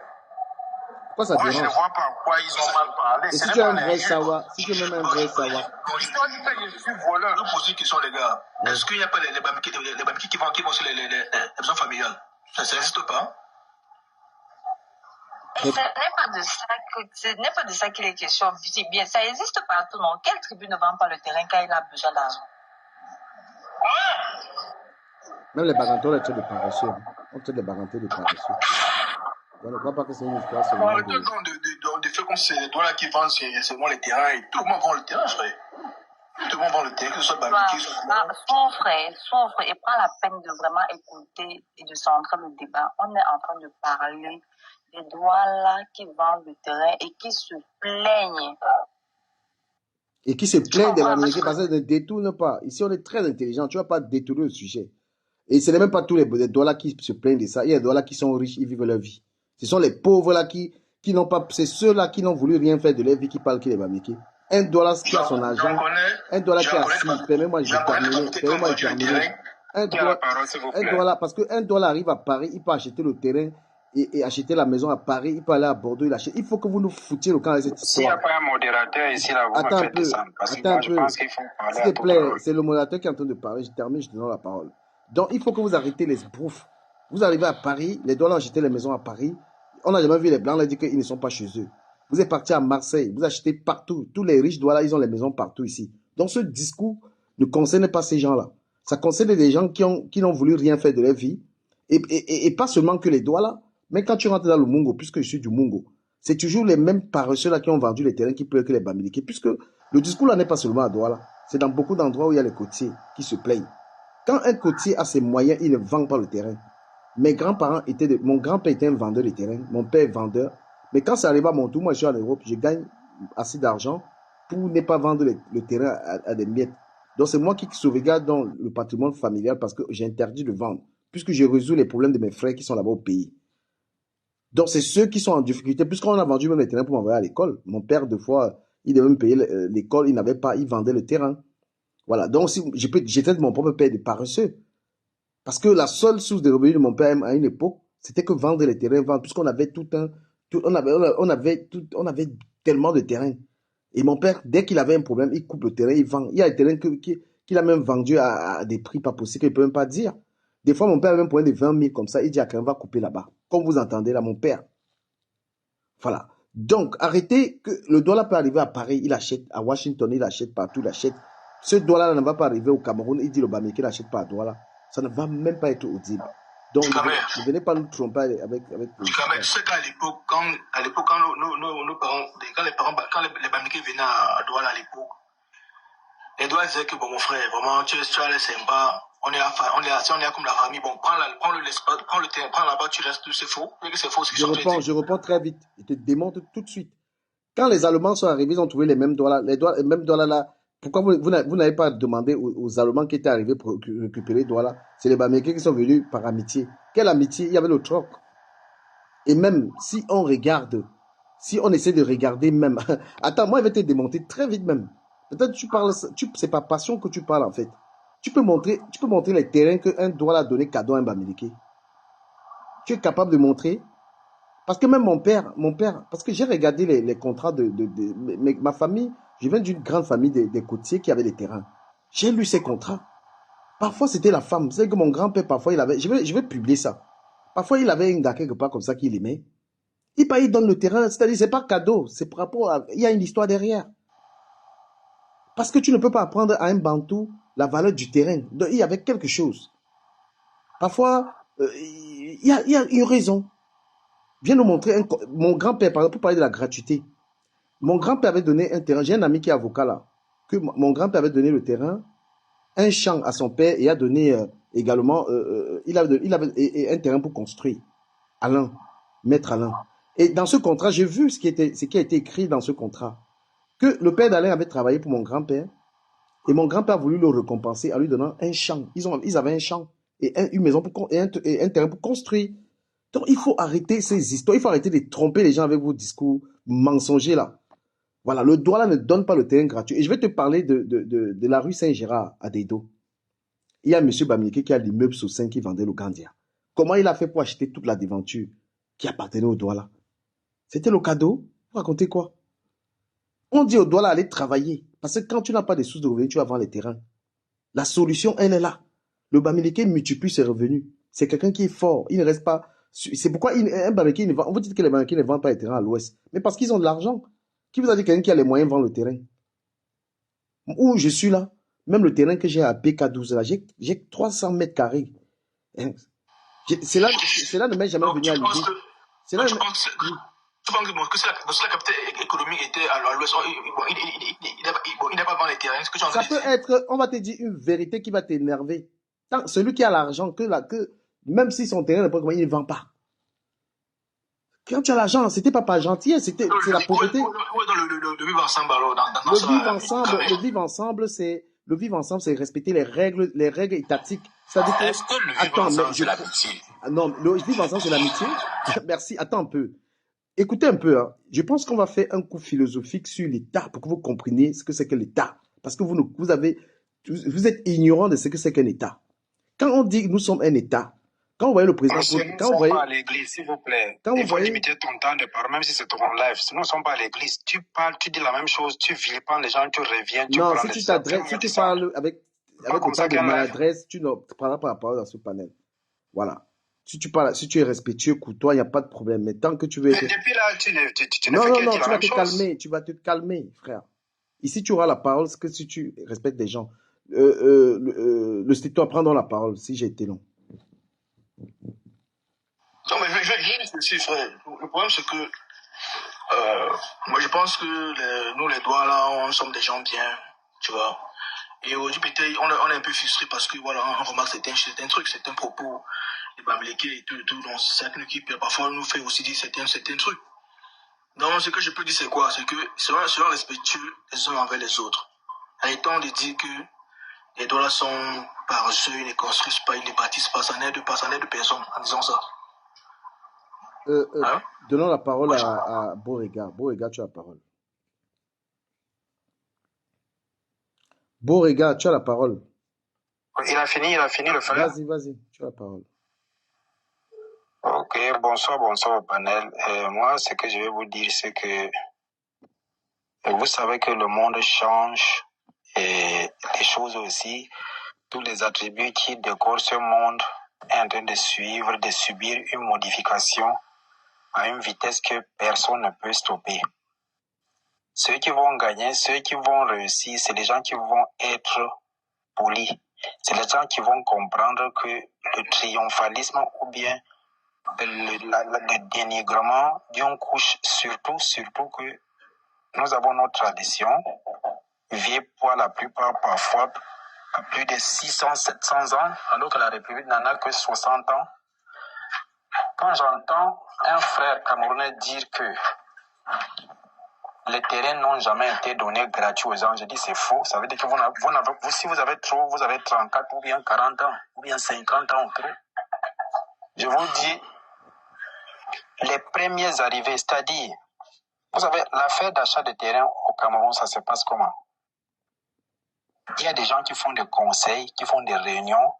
Pourquoi ça Moi, dérange? je ne vois pas en quoi ils ont mal parlé. Et si tu as un vrai savoir, si tu as même un vrai savoir. Je suis voleur. Je pose une question, les gars. Est-ce qu'il n'y a pas les Bamileke qui vont sur les maisons familiales? Ça n'existe pas? Ce n'est pas de ça qu'il est question. C'est bien, ça existe partout, non? Quelle tribu ne vend pas le terrain quand il a besoin d'argent? Même les Bagantons, les traits de paresseux. On traite les Bagantons de paresseux. On ne croit pas que c'est une histoire seulement de fait comme c'est les Douala qui vendent seulement les terrains et tout le monde vend le terrain, frère. Tout le monde vend le terrain, que ce soit Bamileke, son frère, il prend la peine de vraiment écouter et de centrer le débat. On est en train de parler des Douala qui vendent le terrain et qui se plaignent. Et qui se plaignent des Bamileke parce qu'ils ne détournent pas. Ici, on est très intelligent. Tu ne vas pas détourner le sujet. Et ce n'est même pas tous les Douala qui se plaignent de ça. Il y a des Douala qui sont riches, ils vivent leur vie. Ce sont les pauvres là qui n'ont pas. C'est ceux-là qui n'ont voulu rien faire de leur vie qui parlent qui les Bamileke. Un Douala qui a son argent. Un Douala qui a assis. Permets-moi de terminer. Un Douala, parce qu'un Douala arrive à Paris, il peut acheter le terrain et acheter la maison à Paris, il peut aller à Bordeaux, il achète. Il faut que vous nous foutiez le camp avec cette histoire. S'il n'y a pas un modérateur ici, là, vous me faites descendre. Parce que moi, je pense qu'il faut parler. S'il te plaît, c'est le modérateur qui est en train de parler. Je termine, je te donne la parole. Donc, il faut que vous arrêtez les brouffes. Vous arrivez à Paris, les Douala ont acheté les maisons à Paris. On n'a jamais vu les Blancs, on a dit qu'ils ne sont pas chez eux. Vous êtes parti à Marseille, vous achetez partout. Tous les riches Douala, ils ont les maisons partout ici. Donc ce discours ne concerne pas ces gens-là. Ça concerne des gens qui n'ont voulu rien faire de leur vie. Et pas seulement que les Douala, mais quand tu rentres dans le Mungo, puisque je suis du Mungo, c'est toujours les mêmes paresseux-là qui ont vendu les terrains qui pleurent que les Bamileke, puisque le discours là n'est pas seulement à Douala. C'est dans beaucoup d'endroits où il y a les côtiers qui se plaignent. Quand un côtier a ses moyens, il ne vend pas le terrain. Mes grands-parents mon grand-père était un vendeur de terrain, mon père est vendeur. Mais quand ça arrive à mon tour, moi je suis en Europe, je gagne assez d'argent pour ne pas vendre le terrain à des miettes. Donc c'est moi qui sauvegarde dans le patrimoine familial parce que j'ai interdit de vendre, puisque je résous les problèmes de mes frères qui sont là-bas au pays. Donc c'est ceux qui sont en difficulté, puisqu'on a vendu même les terrains pour m'envoyer à l'école. Mon père, deux fois, il devait me payer l'école, il n'avait pas, il vendait le terrain. Voilà, donc si j'étais de mon propre père de paresseux. Parce que la seule source de revenus de mon père à une époque, c'était que vendre les terrains, puisqu'on avait on avait tellement de terrains. Et mon père, dès qu'il avait un problème, il coupe le terrain, il vend. Il y a des terrains qu'il a même vendus à des prix pas possibles, qu'il ne peut même pas dire. Des fois, mon père avait un problème de 20 000 comme ça, il dit à quelqu'un, va couper là-bas. Comme vous entendez là, mon père. Voilà. Donc, arrêtez que le dollar peut arriver à Paris, il achète, à Washington, il achète partout, il achète. Ce dollar ne va pas arriver au Cameroun, il dit le Bamileke il n'achète pas à dollar. Ça ne va même pas être audible. Donc, ne venez pas nous tromper avec tu sais qu'à l'époque, quand nos parents, quand les Bamileke venaient à Douala à l'époque, les Douala disaient que, bon, mon frère, vraiment, tu es allé sympa, on est comme la famille, bon, prends le terrain, prends là-bas, tu restes, c'est faux. Je reprends très vite. Je te démontre tout de suite. Quand les Allemands sont arrivés, ils ont trouvé les mêmes dollars là. Pourquoi vous n'avez pas demandé aux Allemands qui étaient arrivés pour récupérer Douala? C'est les Bamileke qui sont venus par amitié. Quelle amitié? Il y avait le troc. Et même si on regarde, si on essaie de regarder même... Attends, moi, je vais te démonter très vite même. Peut-être c'est par passion que tu parles en fait. Tu peux montrer les terrains qu'un Douala a donné cadeau à un Bamileke. Tu es capable de montrer? Parce que même mon père, parce que j'ai regardé les contrats ma famille, je viens d'une grande famille des côtiers qui avaient des terrains. J'ai lu ces contrats. Parfois, c'était la femme. C'est que mon grand-père, parfois, il avait, je vais publier ça. Parfois, il avait une gars quelque part comme ça qu'il aimait. Il donne le terrain, c'est-à-dire, c'est pas cadeau, c'est par rapport à, il y a une histoire derrière. Parce que tu ne peux pas apprendre à un Bantou la valeur du terrain. Donc, il y avait quelque chose. Parfois, il y a une raison. Viens nous montrer mon grand-père, par exemple, pour parler de la gratuité. Mon grand-père avait donné un terrain, j'ai un ami qui est avocat là, que mon grand-père avait donné le terrain, un champ à son père et a donné également, il avait un terrain pour construire. Alain, maître Alain. Et dans ce contrat, j'ai vu ce qui a été écrit dans ce contrat. Que le père d'Alain avait travaillé pour mon grand-père et mon grand-père a voulu le récompenser en lui donnant un champ. Ils avaient un champ et une maison et un terrain pour construire. Donc, il faut arrêter ces histoires. Il faut arrêter de tromper les gens avec vos discours mensongers là. Voilà, le Douala ne donne pas le terrain gratuit. Et je vais te parler de la rue Saint-Gérard à Dedo. Il y a M. Bamileke qui a l'immeuble sous 5 qui vendait le Gandia. Comment il a fait pour acheter toute la devanture qui appartenait au Douala? C'était le cadeau? Vous racontez quoi? On dit au Douala aller travailler. Parce que quand tu n'as pas de sources de revenus, tu vas vendre les terrains. La solution, elle est là. Le Bamileke multiplie ses revenus. C'est quelqu'un qui est fort. Il ne reste pas... C'est pourquoi un Bamileke ne vend... On vous dit que les Bamileke ne vendent pas les terrains à l'ouest. Mais parce qu'ils ont de l'argent. Qui vous a dit quelqu'un qui a les moyens vend le terrain? Où je suis là, même le terrain que j'ai à BK12, là, j'ai 300 mètres carrés. Hein? Cela ne m'est jamais venu à l'idée. Tu penses que la capitale économique était à l'ouest, il n'a pas vendu les terrains. Ça peut être, on va te dire une vérité qui va t'énerver. Celui qui a l'argent, même si son terrain n'est pas comme il ne vend pas. Quand tu as l'argent, c'était pas par gentillesse, c'est la pauvreté. Le vivre ensemble, alors, le vivre ensemble, c'est respecter les règles étatiques. C'est-à-dire que, est-ce que le vivre ensemble, c'est l'amitié? Non, le vivre ensemble, c'est l'amitié. Merci, attends un peu. Écoutez un peu, hein. Je pense qu'on va faire un coup philosophique sur l'État pour que vous compreniez ce que c'est que l'État. Parce que vous êtes ignorant de ce que c'est qu'un État. Quand on dit que nous sommes un État, quand vous voyez le président... Nous ne sommes pas à l'église, s'il vous plaît. Il faut limiter ton temps de parole, même si c'est ton live. Nous ne sommes pas à l'église. Tu parles, tu dis la même chose, tu vilipends les gens, tu reviens, tu non, si tu parles avec autant de maladresse, tu ne prendras pas la parole dans ce panel. Voilà. Si tu parles, si tu es respectueux, courtois, il n'y a pas de problème. Mais tant que tu veux être... Mais depuis là, tu ne fais Non, que dire tu la vas même te chose. calmer, tu vas te calmer, frère. Ici, tu auras la parole, c'est que si tu respectes les gens. Le Stito, prendre la parole, si j'ai été long. Non, mais je vais dire ceci, frère. Le problème, c'est que moi, je pense que nous, les Douars, là, on sommes des gens bien, tu vois. Et aujourd'hui, peut-être, on est un peu frustré parce que, voilà, on remarque certains trucs, certains propos, les Bamileke et tout. Donc, certaines équipes, parfois, nous fait aussi dire certains trucs. Donc, ce que je peux dire, c'est quoi? C'est que, soyons respectueux les uns envers les autres. Arrêtons de dire que les Douars sont paresseux, ils ne construisent pas, ils ne bâtissent pas, ça n'aide personne en disant ça. Hein? Donnons la parole à Borrega. Borrega, tu as la parole. Borrega, tu as la parole. Il a fini le frère. Vas-y, tu as la parole. Ok, bonsoir au panel. Moi, ce que je vais vous dire, c'est que vous savez que le monde change et les choses aussi, tous les attributs qui décorent ce monde est en train de subir une modification à une vitesse que personne ne peut stopper. Ceux qui vont gagner, ceux qui vont réussir, c'est les gens qui vont être polis. C'est les gens qui vont comprendre que le triomphalisme ou bien le dénigrement d'une couche, surtout que nous avons notre tradition, vieille pour la plupart parfois à plus de 600, 700 ans, alors que la République n'en a que 60 ans. Quand j'entends un frère camerounais dire que les terrains n'ont jamais été donnés gratuits aux gens, je dis c'est faux. Ça veut dire que si vous avez 34 ou bien 40 ans, ou bien 50 ans trop. Je vous dis, les premiers arrivés, c'est-à-dire, vous savez, l'affaire d'achat de terrain au Cameroun, ça se passe comment? Il y a des gens qui font des conseils, qui font des réunions,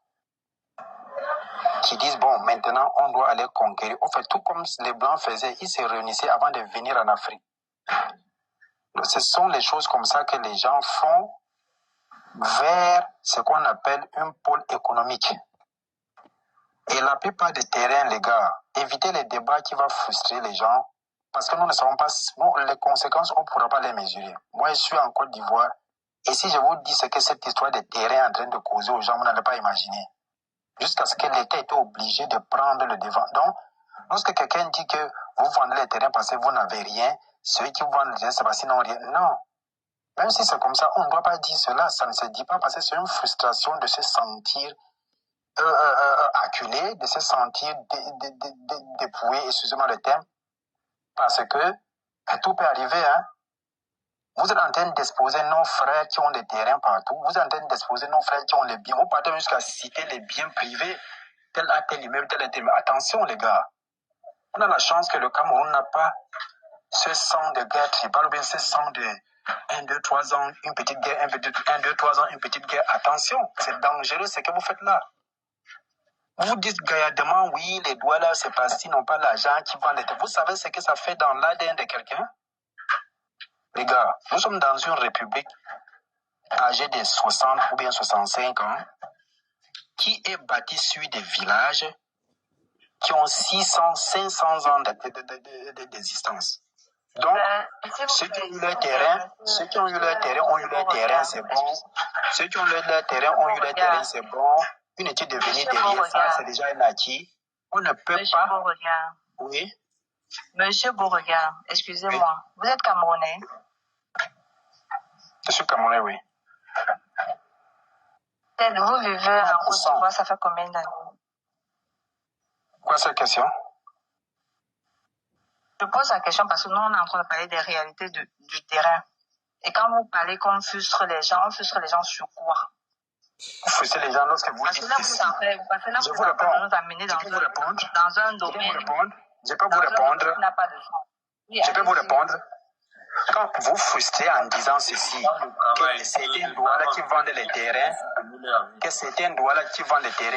qui disent, bon, maintenant, on doit aller conquérir. En fait, tout comme les Blancs faisaient, ils se réunissaient avant de venir en Afrique. Donc, ce sont les choses comme ça que les gens font vers ce qu'on appelle un pôle économique. Et la plupart des terrains, les gars, évitez les débats qui vont frustrer les gens, parce que nous ne savons pas, les conséquences, on ne pourra pas les mesurer. Moi, je suis en Côte d'Ivoire, et si je vous dis ce que cette histoire des terrains est en train de causer aux gens, vous n'allez pas imaginer. Jusqu'à ce que l'État ait été obligé de prendre le devant. Donc, lorsque quelqu'un dit que vous vendez les terrains parce que vous n'avez rien, ceux qui vendent les terrains, c'est parce qu'ils n'ont rien. Non. Même si c'est comme ça, on ne doit pas dire cela. Ça ne se dit pas parce que c'est une frustration de se sentir acculé, de se sentir dépouillé, excusez-moi le terme, parce que tout peut arriver. Hein. Vous êtes en train d'exposer nos frères qui ont des terrains partout. Vous êtes en train d'exposer nos frères qui ont les biens. Vous partez jusqu'à citer les biens privés, tel à tel immeuble, tel à tel immeuble. Attention les gars, on a la chance que le Cameroun n'a pas ce sang de guerre tribale ou bien ce sang de 1, 2, 3 ans, une petite guerre, 1, 2, 3 ans, une petite guerre. Attention, c'est dangereux ce que vous faites là. Vous dites gaillardement, oui, les doigts là, c'est parce qu'ils n'ont pas l'argent qui vendent les terres. Vous savez ce que ça fait dans l'ADN de quelqu'un? Les gars, nous sommes dans une république âgée de 60 ou bien 65 ans qui est bâtie sur des villages qui ont 600, 500 ans d'existence. Donc, ceux qui ont eu leur terrain, c'est bon. Ceux qui ont eu leur terrain ont eu leur terrain, c'est bon. Une étude de venir derrière ça, c'est déjà un acquis. On ne peut pas. Beauregard. Oui. Monsieur Beauregard, excusez-moi, vous êtes Camerounais? Je suis Camerounais, oui. Vous vivez en Côte d'Ivoire, ça fait combien d'années? Quoi cette question? Je pose la question parce que nous, on est en train de parler des réalités du terrain. Et quand vous parlez qu'on frustre les gens, sur quoi? Vous frustrez les gens lorsque vous dites que vous êtes en train de nous amener dans un domaine. Je peux vous répondre. Je peux vous répondre. Quand vous frustrez en disant ceci, que certains douala qui vendent les terrains,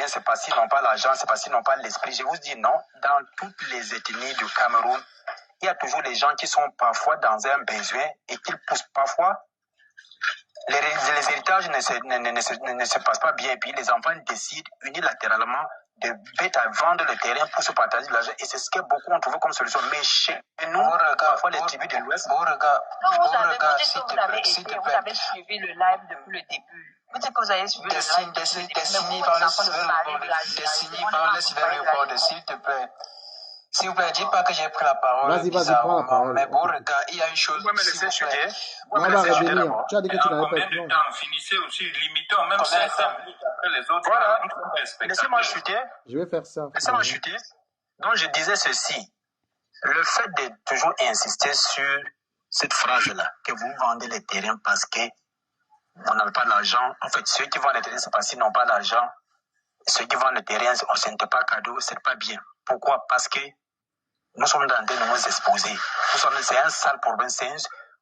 c'est parce qu'ils n'ont pas l'argent, c'est parce qu'ils n'ont pas l'esprit. Je vous dis non, dans toutes les ethnies du Cameroun, il y a toujours des gens qui sont parfois dans un besoin et qui poussent parfois. Les héritages ne se passent pas bien et puis les enfants décident unilatéralement de bêtes à vendre le terrain pour se partager l'argent. Et c'est ce que beaucoup ont trouvé comme solution. Mais chez nous, parfois les tribus de l'Ouest... Vous avez suivi le live depuis le début. Vous dites que vous avez suivi le live. Destiny, s'il te plaît. S'il vous plaît, dites pas que j'ai pris la parole. Vas-y, prends la parole. Mais bon, regarde, il y a une chose. Vous pouvez me laisser chuter. On va revenir. Tu as dit que tu n'avais pas Combien plus de long. temps finissez aussi, limitons même 5 minutes après les autres. Voilà. Nous sommes des spectateurs. Laissez-moi chuter. Je vais faire ça. Laissez-moi chuter. Donc, je disais ceci. Le fait de toujours insister sur cette phrase-là, que vous vendez les terrains parce que on n'a pas d'argent. En fait, ceux qui vendent les terrains, c'est parce qu'ils n'ont pas d'argent. Ceux qui vendent les terrains, ce n'est pas cadeau, c'est pas bien. Pourquoi? Parce que nous sommes dans de nous exposer. C'est un sale problème.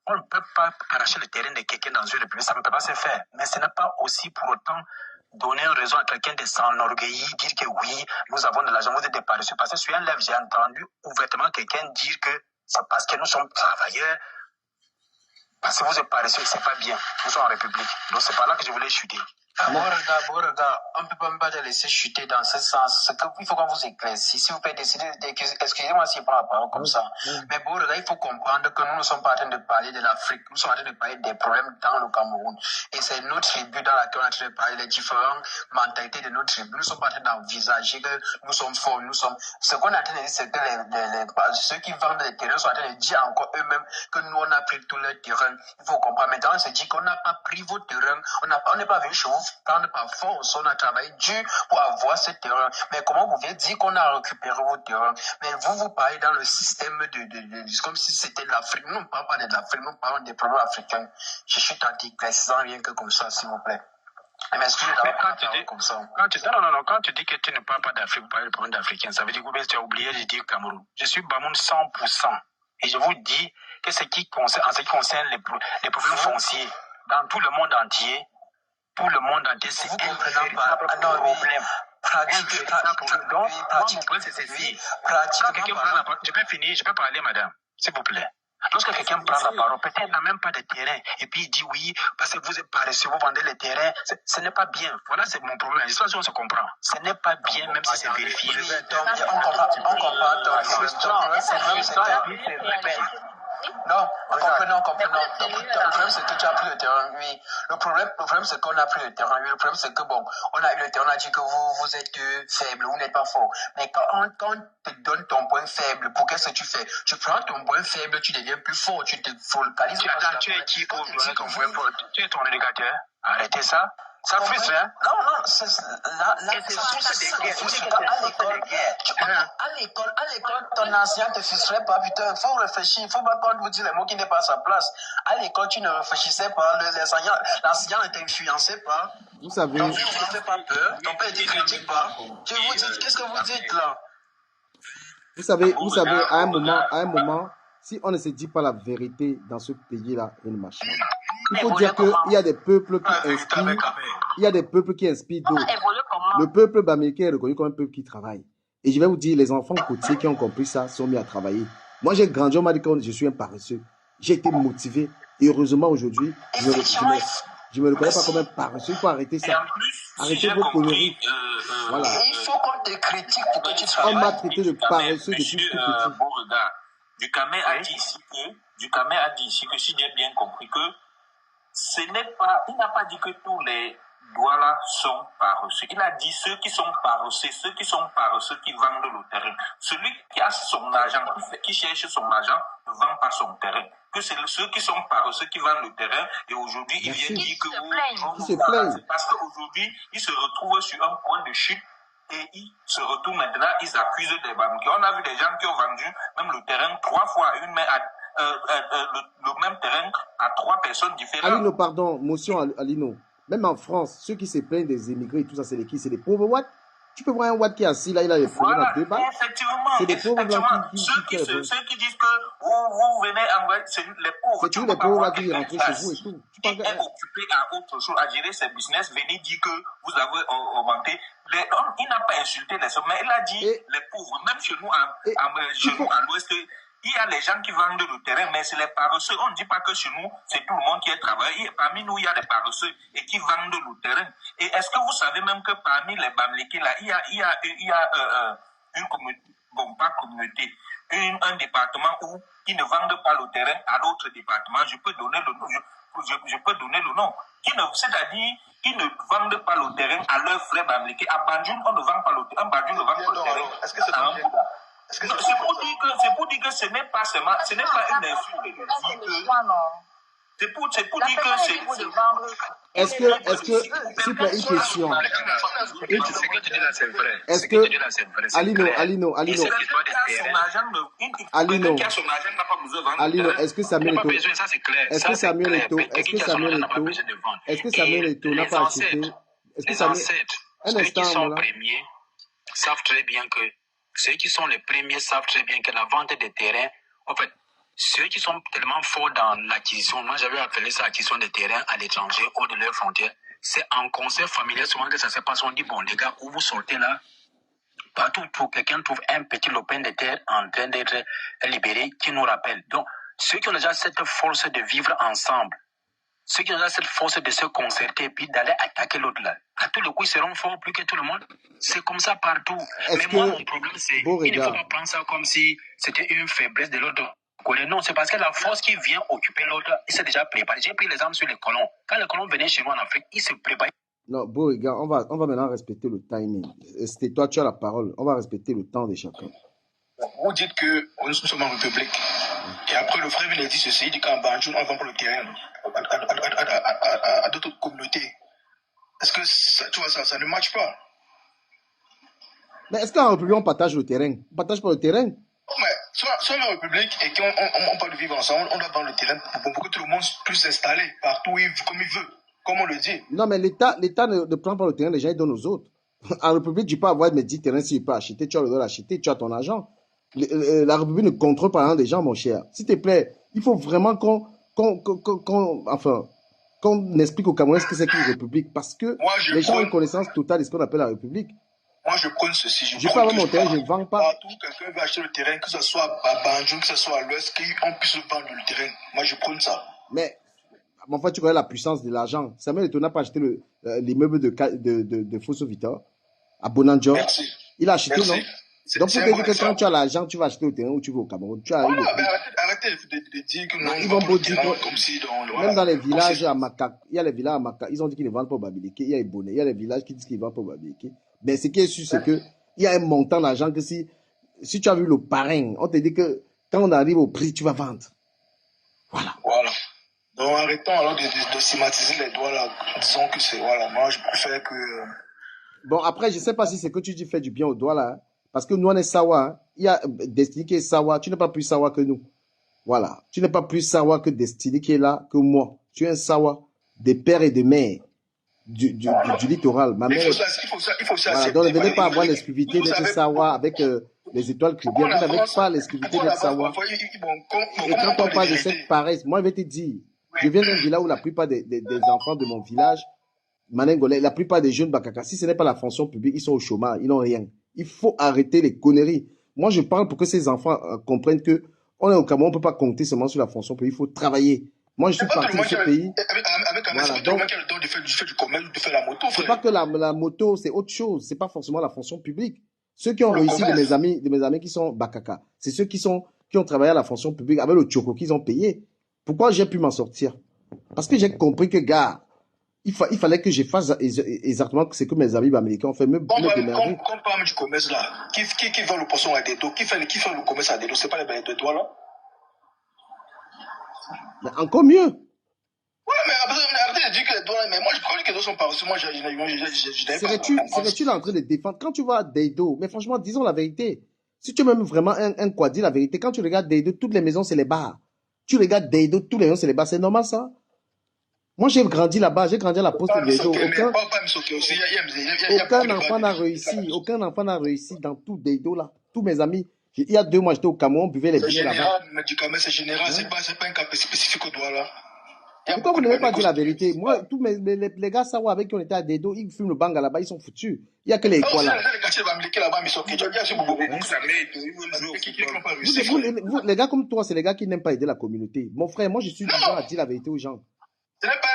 On ne peut pas arracher le terrain de quelqu'un dans une république, ça ne peut pas se faire. Mais ce n'est pas aussi pour autant donner une raison à quelqu'un de s'enorgueillir, dire que oui, nous avons de l'argent, vous êtes des paresseux. Parce que sur un live, j'ai entendu ouvertement quelqu'un dire que c'est parce que nous sommes travailleurs, parce que vous êtes paresseux, c'est pas bien. Nous sommes en république. Donc c'est par là que je voulais chuter. Regarde, on ne peut même pas te laisser chuter dans ce sens. Il faut qu'on vous éclaircisse. Si vous pouvez décider, excusez-moi si je prends la parole comme ça. Mais bon, regarde, il faut comprendre que nous ne sommes pas en train de parler de l'Afrique. Nous sommes en train de parler des problèmes dans le Cameroun. Et c'est notre tribu dans laquelle on est en train de parler des différentes mentalités de notre tribu. Nous ne sommes pas en train d'envisager que nous sommes forts, nous sommes... Ce qu'on est en train de dire, c'est que ceux qui vendent les terrains sont en train de dire encore eux-mêmes que nous, on a pris tout le terrain. Il faut comprendre. Maintenant, on se dit qu'on n'a pas pris vos terrains. On n'est pas venu chez vous prendre par force, on a travaillé dur pour avoir ce terrain. Mais comment vous pouvez dire qu'on a récupéré vos terrains? Mais vous parlez dans le système comme si c'était de l'Afrique. Nous ne parlons pas de l'Afrique, nous parlons des problèmes africains. Je suis anti-classant rien que comme ça, s'il vous plaît. Mais excusez d'avoir parlé comme ça. Quand tu dis que tu ne parles pas d'Afrique, vous parlez de problèmes d'Africains, ça veut dire que tu as oublié de dire Cameroun. Je suis Bamoun 100%. Et je vous dis que en ce qui concerne les problèmes fonciers, dans tout le monde entier, pour le monde entier, c'est un véritable problème. Donc, mon point, c'est ceci. Quand quelqu'un prend la parole, je peux finir, je peux parler, madame, s'il vous plaît. Lorsque quelqu'un prend la parole, peut-être qu'il n'a même pas de terrain, et puis il dit oui, parce que vous êtes paresseux, vous vendez les terrains, ce n'est pas bien. Voilà, c'est mon problème. L'histoire, on se comprend. Ce n'est pas bien, même si c'est vérifié. On comprend non, comprenons. Le problème, c'est que tu as pris le terrain, oui. Le problème, c'est qu'on a pris le terrain, oui. Le problème, c'est que bon, on a eu le terrain, on a dit que vous êtes faible, vous n'êtes pas fort. Mais quand on te donne ton point faible, pour qu'est-ce que tu fais? Tu prends ton point faible, tu deviens plus fort, tu te focalises. Tu es qui pour donner ton point fort? Tu es ton éducateur. Arrêtez ça. Ça frustre, hein? Non, c'est source des guerres. À l'école, ton ancien te frustrait pas, putain, il faut réfléchir, il faut pas qu'on vous dise les mots qui n'est pas à sa place. À l'école, tu ne réfléchissais pas, l'enseignant ne t'influençait pas. Vous savez. Ton père ne fait pas peur, ton père ne critique pas. Tu vous dites, qu'est-ce que vous dites là? Vous savez, à un moment, si on ne se dit pas la vérité dans ce pays-là, il ne marche pas. Il faut dire qu'il y a des peuples qui inspirent d'autres. Le peuple américain est reconnu comme un peuple qui travaille. Et je vais vous dire, les enfants côtiers qui ont compris ça sont mis à travailler. Moi, j'ai grandi, on m'a dit que je suis un paresseux. J'ai été motivé. Et heureusement, aujourd'hui, je me reconnais pas comme un paresseux. Il faut arrêter ça. Arrêtez vos conneries. Voilà. Il faut qu'on te critique pour que tu travailles. On m'a traité de paresseux depuis tout petit. Ducamé a dit ici que si j'ai bien compris que il n'a pas dit que tous les Douala sont paresseux. Il a dit ceux qui sont paresseux qui vendent le terrain. Celui qui a son argent, qui cherche son argent, ne vend pas son terrain. Que c'est ceux qui sont paresseux qui vendent le terrain et aujourd'hui il vient dire que c'est parce qu'aujourd'hui ils se retrouvent sur un point de chute et ils se retrouvent maintenant, ils accusent des banquiers. On a vu des gens qui ont vendu même le terrain 3 fois à une main le même terrain à 3 personnes différentes. Alino, pardon, motion Alino. Même en France, ceux qui se plaignent des immigrés et tout ça, c'est les qui? C'est les pauvres Watt. Tu peux voir un Watt qui est assis là, il a les problèmes à 2 balles. Effectivement. C'est des pauvres blancs ceux qui disent que vous venez envoyer, c'est les pauvres. C'est tous les pauvres Watt qui rentrent chez vous et tout. Qui est occupé à autre chose, à gérer ses business, venez dire que vous avez augmenté. Il n'a pas insulté les hommes, mais il a dit les pauvres, même chez nous à l'ouest. Il y a les gens qui vendent le terrain, mais c'est les paresseux. On ne dit pas que chez nous, c'est tout le monde qui est travailleur. Parmi nous, il y a des paresseux et qui vendent le terrain. Et est-ce que vous savez même que parmi les Bamileke, là, il y a une communauté, bon, pas communauté, un département où ils ne vendent pas le terrain à l'autre département. Je peux donner le nom. Je peux donner le nom. C'est-à-dire, ils ne vendent pas le terrain à leurs frères Bamileke. À Banjul, on ne vend pas le terrain. Banjul ne vend pas le terrain. Est-ce que c'est c'est pour dire que ce n'est pas seulement, ce n'est pas une insulte de dire que. C'est pour dire que c'est. Est-ce que, s'il te plaît, une question. Ce que tu dis là, c'est vrai. Est-ce que, Alino, est-ce que Samuel Eto'o, n'a pas acheté, Les ancêtres, ceux qui sont premiers, savent très bien que, ceux qui sont les premiers savent très bien que la vente des terrains, en fait, ceux qui sont tellement forts dans l'acquisition, moi j'avais appelé ça acquisition des terrains à l'étranger, hors de leurs frontières, c'est en conseil familial souvent que ça se passe. On dit, bon les gars, où vous sortez là, partout pour quelqu'un trouve un petit lopin de terre en train d'être libéré qui nous rappelle. Donc, ceux qui ont déjà cette force de vivre ensemble, ceux qui ont déjà cette force de se concerter et puis d'aller attaquer l'autre là, à tout le coup, ils seront forts plus que tout le monde. C'est comme ça partout. Mais moi, mon problème, c'est il ne faut pas prendre ça comme si c'était une faiblesse de l'autre côté. Non, c'est parce que la force qui vient occuper l'autre, il s'est déjà préparé. J'ai pris l'exemple sur les colons. Quand les colons venaient chez nous en Afrique, ils se préparaient. Non, Beauregard, on va maintenant respecter le timing. C'était toi, tu as la parole. On va respecter le temps de chacun. Vous dites que nous sommes en République. Et après, le frère vient dire ceci, il dit qu'en Banjul, on vend pour le terrain à d'autres communautés. Est-ce que ça, tu vois, ça ne matche pas? Mais est-ce qu'en République, on partage le terrain? On partage pas le terrain? Mais soit en République et qu'on parle de vivre ensemble, on doit vendre le terrain pour que tout le monde puisse s'installer partout comme il veut, comme on le dit. Non, mais l'État ne prend pas le terrain, les gens ils donnent aux autres. En République, tu peux avoir mes 10 terrains, s'il ne peut acheter, tu as le droit d'acheter, tu as ton argent. La République ne contrôle pas l'argent des gens, mon cher. S'il te plaît, il faut vraiment qu'on explique aux Camerounais ce que c'est qu'une République, parce que les gens ont une connaissance totale de ce qu'on appelle la République. Moi, je prends ceci. Je peux avoir mon terrain, je ne vends pas. Partout, quelqu'un veut acheter le terrain, que ce soit à Banjul, que ce soit à l'ouest, qu'on puisse vendre le terrain. Moi, je prends ça. Mais, en fait, tu connais la puissance de l'argent. Samuel Eto'o n'a pas acheté l'immeuble de Fosso Victor à Bonanjo. Merci. Il a acheté, non? Donc, pour te dire que quand tu as l'argent, tu vas acheter le terrain où tu veux au Cameroun. Arrêtez de dire que non, ils vont beau dire comme si même dans les villages à Maka, il y a les villages à Maka, ils ont dit qu'ils ne vendent pas au Bamileke. Il y a les bonnets, il y a les villages qui disent qu'ils ne vendent pas au Bamileke. Mais ce qui est sûr, c'est qu'il y a un montant d'argent que si tu as vu le parrain, on te dit que quand on arrive au prix, tu vas vendre. Voilà. Donc arrêtons alors de stigmatiser les doigts là. Disons que c'est, voilà, moi je préfère que... Bon, après, je ne sais pas si c'est que tu dis fait du bien aux doigts là. Parce que nous, on est Sawa. Hein. Il y a Destiny qui est Sawa. Tu n'es pas plus Sawa que nous. Voilà. Tu n'es pas plus Sawa que Destiny qui est là que moi. Tu es un Sawa des pères et des mères du littoral. Ma mère. Il faut ça. Voilà. Donc, ne venez pas avoir l'exclusivité d'être Sawa avec les étoiles cribières. Vous n'avez pas l'exclusivité d'être Sawa. Et quand on parle de cette paresse, moi, je vais te dire, je viens d'un village où la plupart des enfants de mon village, Manengolais, la plupart des jeunes Bakaka, si ce n'est pas la fonction publique, ils sont au chômage, ils n'ont rien. Il faut arrêter les conneries. Moi, je parle pour que ces enfants comprennent que on est au Cameroun, on ne peut pas compter seulement sur la fonction publique, il faut travailler. Moi, je suis parti de ce pays. Voilà, donc, c'est pas que la moto, c'est autre chose. C'est pas forcément la fonction publique. Ceux qui ont réussi de mes amis qui sont Bakaka, c'est ceux qui ont travaillé à la fonction publique avec le Tchoko qu'ils ont payé. Pourquoi j'ai pu m'en sortir? Parce que j'ai compris que, gars, il fallait que je fasse exactement ce que mes amis américains ont fait. Comme parmi du commerce là, qui vend le poisson à Dedo, qui fait le commerce à Dedo, c'est pas les bails de doigts là? Mais encore mieux. Ouais, mais arrêtez de dire que les doigts, mais moi je crois que les doigts sont paresseux. Moi, serais-tu là en train de défendre? Quand tu vas à Dedo, mais franchement, disons la vérité. Si tu es même vraiment un quoi, dis la vérité. Quand tu regardes Dedo, toutes les maisons, c'est les bars. Tu regardes Dedo, toutes les maisons, c'est les bars. C'est normal ça? Moi, j'ai grandi là-bas, j'ai grandi à la poste de Dedo. Aucun enfant n'a réussi dans tout Dedo là. Tous mes amis. Il y a 2 mois, j'étais au Cameroun, on buvait les billets là-bas. C'est général, c'est pas un cas spécifique au doigt là. Il y a Pourquoi vous beaucoup de n'aimez pas dire la Bamileke. vérité? Moi, tous les gars Sawa avec qui on était à Dedo, ils fument le banga là-bas, ils sont foutus. Il n'y a que les Oh, quoi c'est là. les quartiers de Bamileke là-bas, mais ils sont qui ont beaucoup Hein? Ça met tout, ils veulent jouer au qui football. n'ont pas Vous, réussi, vous, frère. vous, les gars comme toi, c'est les gars qui n'aiment pas aider la communauté. Mon frère, moi je suis du genre à Non, dire la vérité aux gens. ce n'est pas,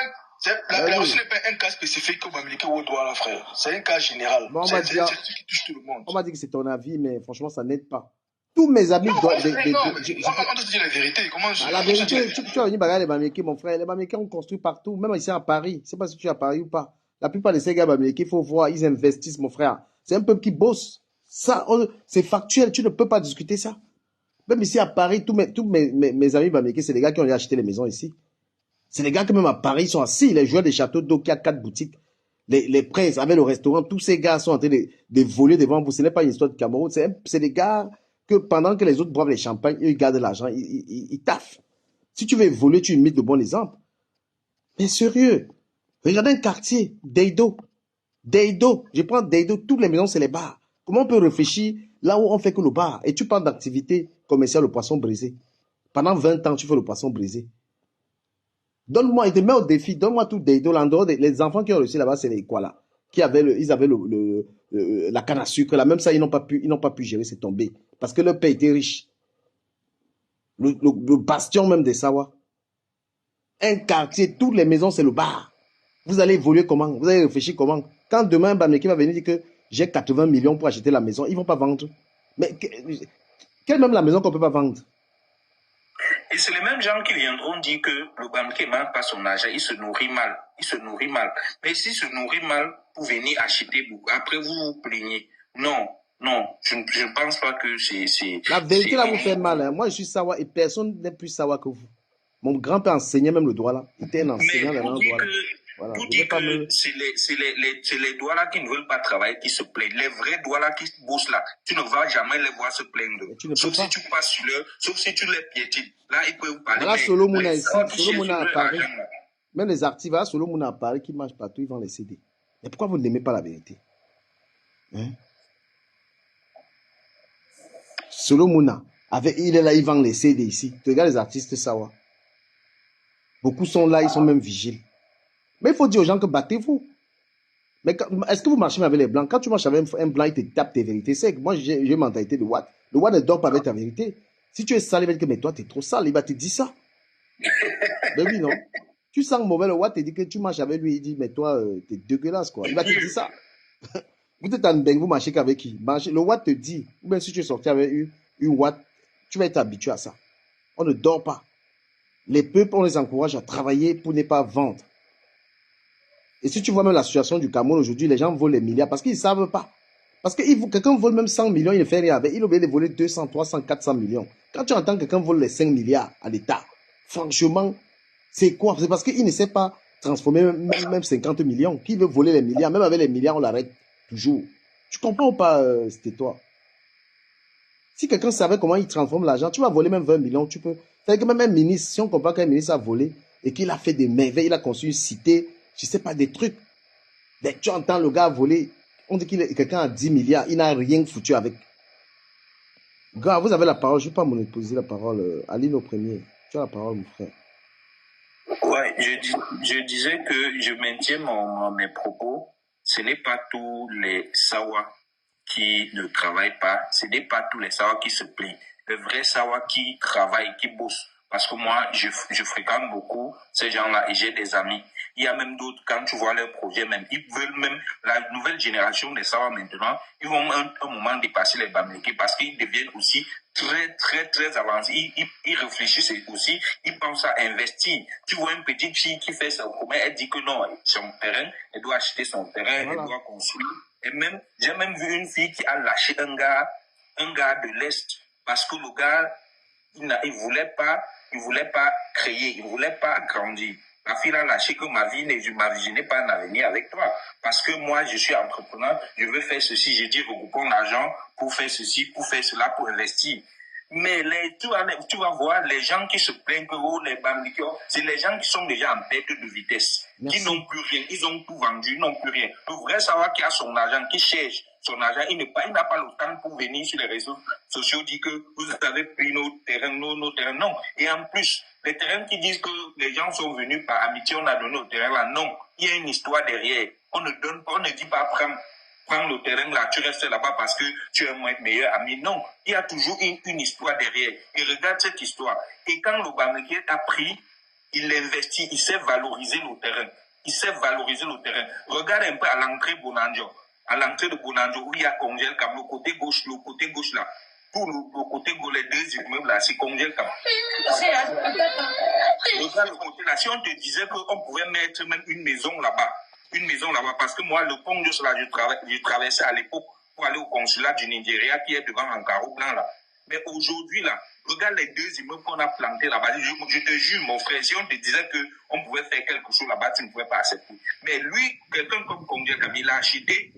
la Ben Russie oui. n'est pas un cas spécifique au Bamileke ou au Douala, frère. C'est un cas général. Bon, C'est un truc qui touche tout le monde. on m'a dit que c'est ton avis, mais franchement, ça n'aide pas. Tous mes amis Non, doivent. frère, non, mais on doit se dire la vérité. Comment je La comment je dis la vérité, tu vérité? as venu bagarrer les Bamileke, mon frère. Les Bamileke ont construit partout, même ici à Paris. Je ne sais pas si tu es à Paris ou pas. La plupart de ces gars Bamileke, il faut voir, ils investissent, mon frère. C'est un peuple qui bosse. Ça, c'est factuel, tu ne peux pas discuter ça. Même ici à Paris, tous mes amis Bamileke, c'est les gars qui ont acheté les maisons ici. C'est les gars qui même à Paris sont assis, les joueurs des châteaux d'eau qui a 4 boutiques. Les princes avec le restaurant, tous ces gars sont en train de voler devant vous. Ce n'est pas une histoire de Cameroun, c'est des gars que pendant que les autres boivent les champagnes, eux, ils gardent l'argent, ils taffent. Si tu veux voler, tu imites le bon exemple. Mais sérieux, regardez un quartier, Deido. Deido, je prends Deido, toutes les maisons, c'est les bars. Comment on peut réfléchir là où on fait que le bar? Et tu parles d'activité commerciale, le poisson brisé. Pendant 20 ans, tu fais le poisson brisé. Donne-moi, il te met au défi, donne-moi tout Deido. L'endroit, les enfants qui ont réussi là-bas, c'est les quoi là? Ils avaient la canne à sucre. Là, même ça, ils n'ont pas pu gérer, c'est tombé. Parce que leur père était riche. Le bastion même des Sawa. Un quartier, toutes les maisons, c'est le bar. Vous allez évoluer comment? Vous allez réfléchir comment? Quand demain, Bamileke va venir dire que j'ai 80 millions pour acheter la maison, ils ne vont pas vendre. Mais quelle même la maison qu'on ne peut pas vendre? Et c'est les mêmes gens qui viendront dire que le Bamileke ne manque pas son argent, il se nourrit mal. Il se nourrit mal. Mais s'il se nourrit mal pour venir acheter beaucoup, après vous vous plaignez. Non, je ne pense pas que c'est... La vérité là vous fait mal. Hein. Moi je suis Sawa et personne n'est plus Sawa que vous. Mon grand-père enseignait même le droit là. Il était un enseignant dans le droit là. Voilà. Pour dire que c'est les Douala qui ne veulent pas travailler qui se plaignent. Les vrais Douala qui bossent là, tu ne vas jamais les voir se plaindre. Sauf si tu passes sur eux, sauf si tu les piétines. Là, ils peuvent parler. Voilà Solomon ici, Solomon à Paris. Même les artistes, voilà Solomon à Paris qui marchent partout, ils vont les céder. Mais pourquoi vous n'aimez pas la vérité? Hein? Solomon, il est là, il vend les CD ici. Tu regardes les artistes Sawa. Beaucoup sont là, ils sont même vigiles. Mais il faut dire aux gens que battez-vous. Mais est-ce que vous marchez avec les blancs? Quand tu marches avec un blanc, il te tape tes vérités. C'est que moi, j'ai une mentalité de Watt. Le Watt ne dort pas avec ta vérité. Si tu es sale, il va dire que mais toi, tu es trop sale. Il va te dire ça. Mais oui, non. Tu sens mauvais, le Watt te dit que tu marches avec lui. Il dit, mais toi, tu es dégueulasse, quoi. Il va te dire ça. Vous êtes en beng, vous marchez qu'avec qui? Le Watt te dit, ou bien si tu es sorti avec une Watt, tu vas être habitué à ça. On ne dort pas. Les peuples, on les encourage à travailler pour ne pas vendre. Et si tu vois même la situation du Cameroun aujourd'hui, les gens volent les milliards parce qu'ils ne savent pas. Parce que quelqu'un vole même 100 millions, il ne fait rien avec. Il oublie de voler 200, 300, 400 millions. Quand tu entends quelqu'un vole les 5 milliards à l'État, franchement, c'est quoi? C'est parce qu'il ne sait pas transformer même 50 millions. Qui veut voler les milliards? Même avec les milliards, on l'arrête toujours. Tu comprends ou pas, c'était toi? Si quelqu'un savait comment il transforme l'argent, tu vas voler même 20 millions, tu peux. C'est-à-dire que même un ministre, si on comprend qu'un ministre a volé et qu'il a fait des merveilles, il a construit une cité, je ne sais pas, des trucs. Mais tu entends le gars voler, on dit que quelqu'un a 10 milliards, il n'a rien foutu avec. Gars, vous avez la parole, je ne vais pas monopoliser la parole. Aline au premier, tu as la parole, mon frère. Ouais, je disais que je maintiens mes propos. Ce n'est pas tous les Sawa qui ne travaillent pas, ce n'est pas tous les Sawa qui se plaignent. Les vrais Sawa qui travaillent, qui bossent. Parce que moi, je fréquente beaucoup ces gens-là et j'ai des amis. Il y a même d'autres, quand tu vois leurs projets même, ils veulent même, la nouvelle génération des Sawa maintenant, ils vont un moment dépasser les Bamileke parce qu'ils deviennent aussi très, très, très avancés. Ils réfléchissent aussi, ils pensent à investir. Tu vois une petite fille qui fait son commerce, elle dit que non, son terrain, elle doit acheter son terrain, voilà. Elle doit construire. Et même, j'ai même vu une fille qui a lâché un gars de l'Est parce que le gars, il voulait pas créer, il voulait pas grandir. La fille a lâché que je n'ai pas un avenir avec toi. Parce que moi, je suis entrepreneur, je veux faire ceci, je dis regroupons l'argent pour faire ceci, pour faire cela, pour investir. Mais tu vas voir les gens qui se plaignent que les Bamileke, c'est les gens qui sont déjà en perte de vitesse. Merci. Qui n'ont plus rien, ils ont tout vendu, ils n'ont plus rien. Le vrai savoir qui a son argent, qui cherche son argent, il n'a pas le temps pour venir sur les réseaux sociaux dire que vous avez pris nos terrains, nos terrains. Non. Et en plus, les terrains qui disent que les gens sont venus par amitié, on a donné au terrain là. Non. Il y a une histoire derrière. On ne donne pas, on ne dit pas prends le terrain là, tu restes là-bas parce que tu es mon meilleur ami. Non. Il y a toujours une histoire derrière. Et regarde cette histoire. Et quand le Bamileke a pris, il investit, il sait valoriser le terrain. Il sait valoriser le terrain. Regarde un peu à l'entrée Bonanjo. À l'entrée de Bonanjo, où il y a Congel Cap, le côté gauche là. Tout le côté gauche, les deux immeubles là, c'est Congel Cap. Regarde le côté là. Si on te disait qu'on pouvait mettre même une maison là-bas, parce que moi, le pont de cela, je traversais à l'époque pour aller au consulat du Nigeria qui est devant un carreau blanc là. Mais aujourd'hui là, regarde les deux immeubles qu'on a plantés là-bas. Je te jure, mon frère, si on te disait qu'on pouvait faire quelque chose là-bas, tu ne pouvais pas accepter. Mais lui, quelqu'un comme Congel Cap, il a acheté,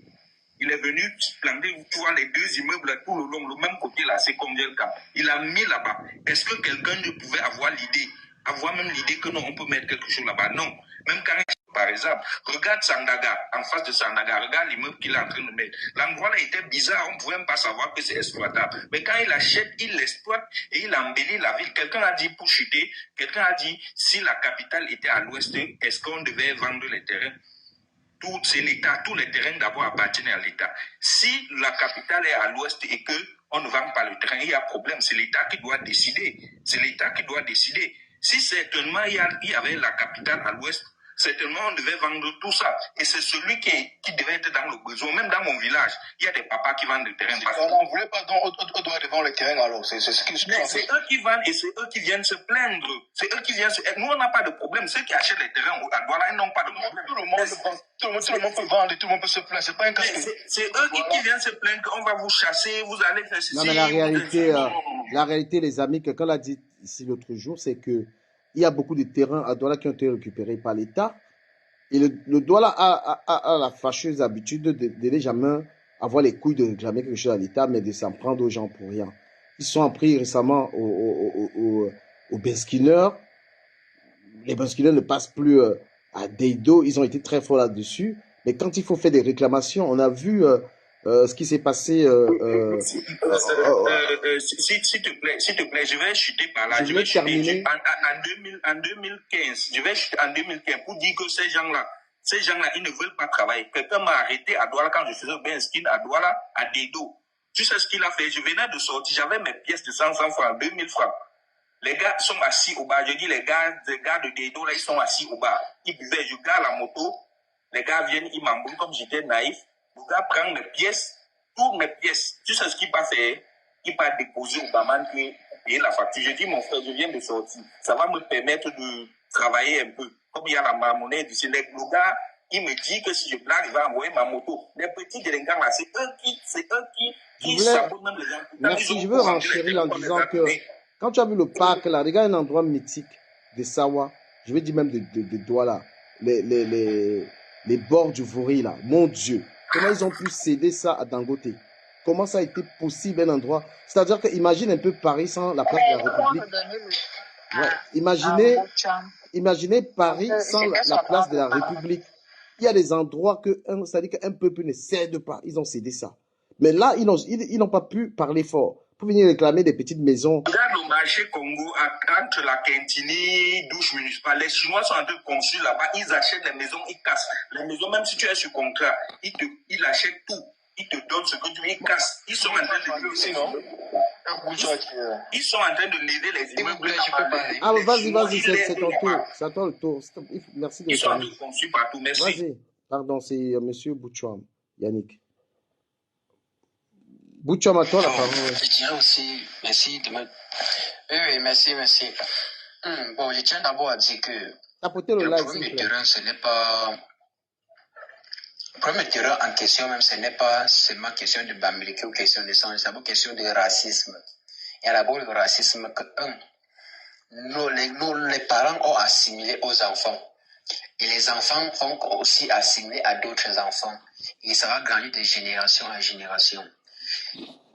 il est venu planter, tu vois, les deux immeubles tout le long, le même côté là, c'est Congel Cap. Il a mis là-bas. Est-ce que quelqu'un ne pouvait avoir même l'idée que non, on peut mettre quelque chose là-bas? Non. Même quand, par exemple, regarde Sandaga, en face de Sandaga, regarde l'immeuble qu'il est en train de mettre. L'endroit là était bizarre, on ne pouvait même pas savoir que c'est exploitable. Mais quand il achète, il l'exploite et il embellit la ville. Quelqu'un a dit pour chuter, quelqu'un a dit si la capitale était à l'ouest, est-ce qu'on devait vendre les terrains? Tout c'est l'État, tous les terrains d'abord appartiennent à l'État. Si la capitale est à l'ouest et que on ne vend pas le terrain, il y a problème. C'est l'État qui doit décider. C'est l'État qui doit décider. Si certainement il y avait la capitale à l'ouest, certainement on devait vendre tout ça. Et c'est celui qui devait être dans le besoin. Même dans mon village, il y a des papas qui vendent le terrain. On ne voulait pas donc on doit devant le terrain alors. C'est ce qu'ils Mais c'est eux qui vendent et c'est eux qui viennent se plaindre. C'est eux qui viennent se... Nous, on n'a pas de problème. Ceux qui achètent les terrains à Douala, ils n'ont pas de problème. Tout le monde peut vendre et tout le monde peut se plaindre. C'est pas un cas. C'est eux qui viennent se plaindre qu'on va vous chasser, vous allez faire ceci. Non, mais la réalité, les amis, quelqu'un l'a dit ici l'autre jour, c'est que il y a beaucoup de terrains à Douala qui ont été récupérés par l'État. Et le Douala a la fâcheuse habitude de jamais avoir les couilles de réclamer quelque chose à l'État, mais de s'en prendre aux gens pour rien. Ils sont pris récemment aux benskillers. Les benskillers ne passent plus à Deido. Ils ont été très forts là-dessus. Mais quand il faut faire des réclamations, on a vu ce qui s'est passé. S'il te plaît, je vais chuter par là. Je vais terminer. En 2015, je vais chuter en 2015 pour dire que ces gens-là, ils ne veulent pas travailler. Quelqu'un m'a arrêté à Douala quand je faisais Ben Skin à Douala, à Dedo. Tu sais ce qu'il a fait? Je venais de sortir, j'avais mes pièces de 500 francs, 2000 francs. Les gars sont assis au bar. Je dis, les gars de Dedo, là, ils sont assis au bar. Ils buvaient, je garde la moto. Les gars viennent, ils m'embrouillent comme j'étais naïf. Le gars prend mes pièces, toutes mes pièces. Tu sais ce qu'il va faire? Il va déposer au barman pour payer la facture. Je dis, mon frère, je viens de sortir. Ça va me permettre de travailler un peu. Comme il y a la monnaie du Sénèque, le gars, il me dit que si je blague, il va envoyer ma moto. Les petits délinquants là, c'est eux qui sabotent même les gens. Merci, je veux renchérir en disant que quand tu as vu le parc là, regarde un endroit mythique de Sawa, je vais dire même de Douala, les bords du Vouri là, mon Dieu, comment ils ont pu céder ça à Dangote? Comment ça a été possible un endroit? C'est-à-dire que imagine un peu Paris sans la place de la République. Ouais. Imaginez Paris sans la place de la République. Il y a des endroits c'est-à-dire qu'un peuple ne cède pas. Ils ont cédé ça. Mais là, ils n'ont pas pu parler fort pour venir réclamer des petites maisons. Regarde le marché Congo, entre la Quintini, douche municipale, les Chinois sont en train de construire là-bas, ils achètent les maisons, ils cassent. Les maisons, même si tu es sur contrat, ils achètent tout. Ils te donnent ce que tu veux, ils cassent. Ils sont en train de lever Ils sont en train de lever les immeubles. Ah, vas-y, c'est ton tour. C'est à toi le tour. Merci de Ils sont en train de construire partout, merci. Vas-y. Pardon, c'est monsieur Boutchouam, Yannick. Boutchouam, à toi la parole. Je dirais aussi, merci de me... Oui, merci. Bon, je tiens d'abord à dire que le problème du terrain, ce n'est pas... Le problème du terrain en question, même, ce n'est pas seulement question de Bamileke ou question de sang, c'est d'abord question de racisme. Il y a d'abord le racisme que, les parents ont assimilé aux enfants. Et les enfants vont aussi assimiler à d'autres enfants. Et ça va grandir de génération en génération.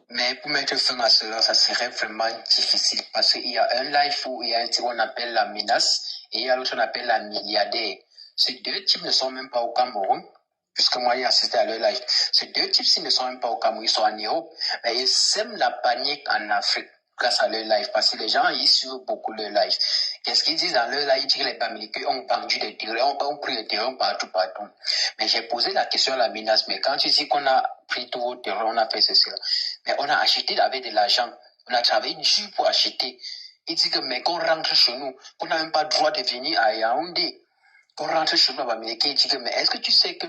Mais pour mettre fin à cela, ça serait vraiment difficile parce qu'il y a un life où il y a un type qu'on appelle la menace et il y a l'autre qu'on appelle la milliardaire. Ces deux types ne sont même pas au Cameroun. puisque moi, j'ai assisté à leur live. Ces deux types-ci ne sont même pas au Cameroun, ils sont en Europe, mais ils sèment la panique en Afrique grâce à leur live, parce que les gens, ils suivent beaucoup leur live. Qu'est-ce qu'ils disent dans leur live? Ils disent que les Bamileke ont vendu des terrains, ont pris des terrains partout. Mais j'ai posé la question à la menace, mais quand tu dis qu'on a pris tous vos terrains, on a fait ceci, mais on a acheté avec de l'argent, on a travaillé dur pour acheter. Ils disent que, mais qu'on rentre chez nous, qu'on n'a même pas le droit de venir à Yaoundé. Qu'on rentre chez nous à Bamileke, il dit que, mais est-ce que tu sais que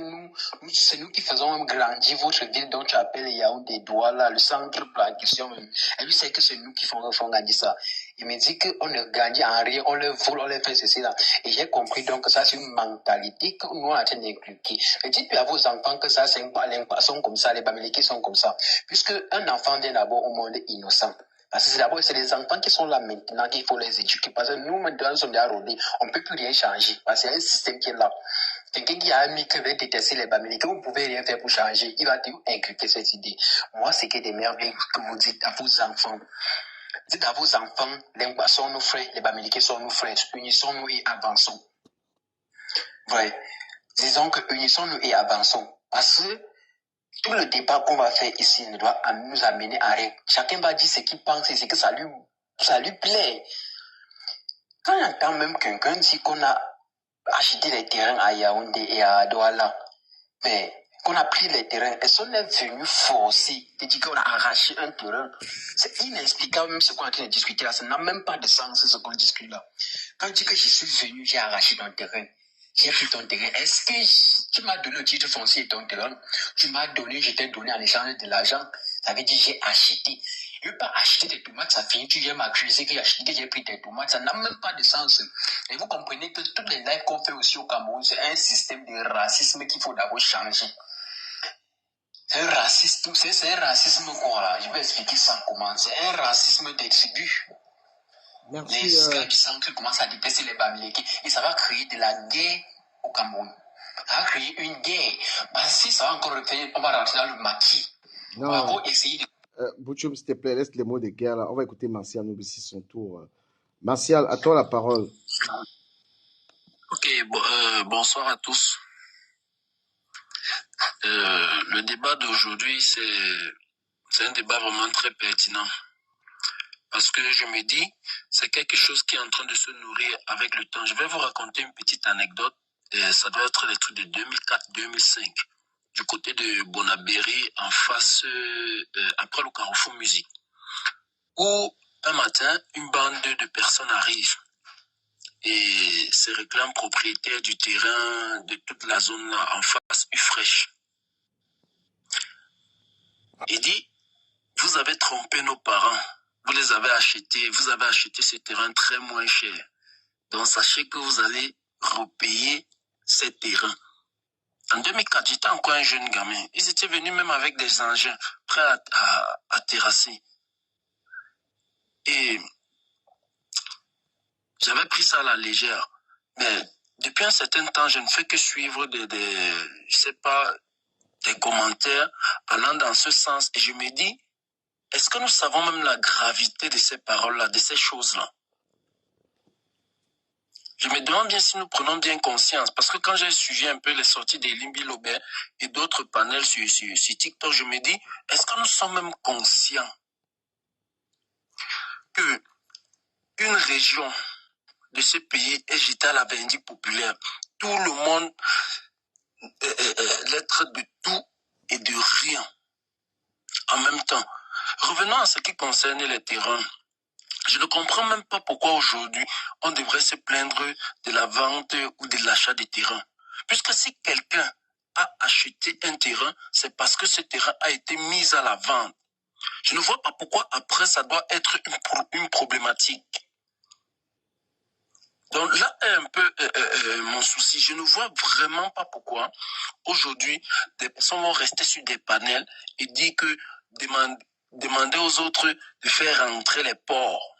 c'est nous qui faisons même grandir votre ville dont tu appelles Yaoundé, Douala, le centre pour la question même. Et lui sait que c'est nous qui font grandir ça. Il me dit qu'on ne gagne en rien, on le vole, on le fait ceci là. Et j'ai compris donc que ça c'est une mentalité que nous on a train d'inculquer. Et dites-lui à vos enfants que ça c'est sont comme ça, les Bamileke sont comme ça. Puisque un enfant vient d'abord au monde innocent. Parce que d'abord, c'est les enfants qui sont là maintenant qu'il faut les éduquer. Parce que nous, maintenant, nous sommes déjà rodés. On ne peut plus rien changer. Parce qu'il y a un système qui est là. Quelqu'un qui a admis qu'il va détester les Bamileke, vous ne pouvez rien faire pour changer. Il va toujours inculquer cette idée. Moi, c'est que des merveilles que vous dites à vos enfants. Dites à vos enfants, les Ngwa sont nos frères, les Bamileke sont nos frères. Unissons-nous et avançons. Vrai. Disons que unissons-nous et avançons. Parce que tout le débat qu'on va faire ici ne doit nous amener à rien. Chacun va dire ce qu'il pense et ce que ça lui plaît. Quand on entend même quelqu'un dire qu'on a acheté les terrains à Yaoundé et à Douala, mais qu'on a pris les terrains, et on est venu forcer de dire qu'on a arraché un terrain. C'est inexplicable même ce qu'on est en train de discuter là. Ça n'a même pas de sens ce qu'on discute là. Quand je dis que je suis venu, j'ai arraché ton terrain. J'ai pris ton terrain. Est-ce que tu m'as donné le titre foncier et ton terrain? Tu m'as donné, je t'ai donné en échange de l'argent. Ça veut dire j'ai acheté. Je ne veux pas acheter des tomates, ça finit, tu viens m'accuser que j'ai pris des tomates. Ça n'a même pas de sens. Et vous comprenez que toutes les lives qu'on fait aussi au Cameroun, c'est un système de racisme qu'il faut d'abord changer. C'est un racisme, c'est un racisme quoi? Je vais expliquer ça comment. C'est un racisme des tribus. Merci. Les gars du centre commencent à détester les Bamileke et ça va créer de la guerre au Cameroun. Ça va créer une guerre. Parce que si ça va encore refaire, on va rentrer dans le maquis. Non. On va encore essayer de... Boutchoum, s'il te plaît, laisse les mots de guerre là. On va écouter Martial Noubissi son tour. Martial, à toi la parole. Ok, bonsoir à tous. Le débat d'aujourd'hui, c'est un débat vraiment très pertinent. Parce que je me dis, c'est quelque chose qui est en train de se nourrir avec le temps. Je vais vous raconter une petite anecdote. Ça doit être les trucs de 2004-2005. Du côté de Bonabéry, en face, après le Carrefour Musique. Où, un matin, une bande de personnes arrive et se réclame propriétaire du terrain de toute la zone là, en face, fraîche. Il dit, vous avez trompé nos parents. Vous avez acheté ce terrain très moins cher. Donc, sachez que vous allez repayer ces terrains. En 2004, j'étais encore un jeune gamin. Ils étaient venus même avec des engins prêts à terrasser. Et j'avais pris ça à la légère. Mais depuis un certain temps, je ne fais que suivre des commentaires allant dans ce sens. Et je me dis, est-ce que nous savons même la gravité de ces paroles-là, de ces choses-là? Je me demande bien si nous prenons bien conscience, parce que quand j'ai suivi un peu les sorties des Limbi Lobert et d'autres panels sur TikTok, je me dis, est-ce que nous sommes même conscients que une région de ce pays est jetée à la vindicte populaire? Tout le monde l'être de tout et de rien en même temps. Revenons à ce qui concerne les terrains. Je ne comprends même pas pourquoi aujourd'hui on devrait se plaindre de la vente ou de l'achat des terrains. Puisque si quelqu'un a acheté un terrain, c'est parce que ce terrain a été mis à la vente. Je ne vois pas pourquoi après ça doit être une problématique. Donc là est un peu mon souci. Je ne vois vraiment pas pourquoi aujourd'hui des personnes vont rester sur des panels et dire que demander aux autres de faire rentrer les porcs.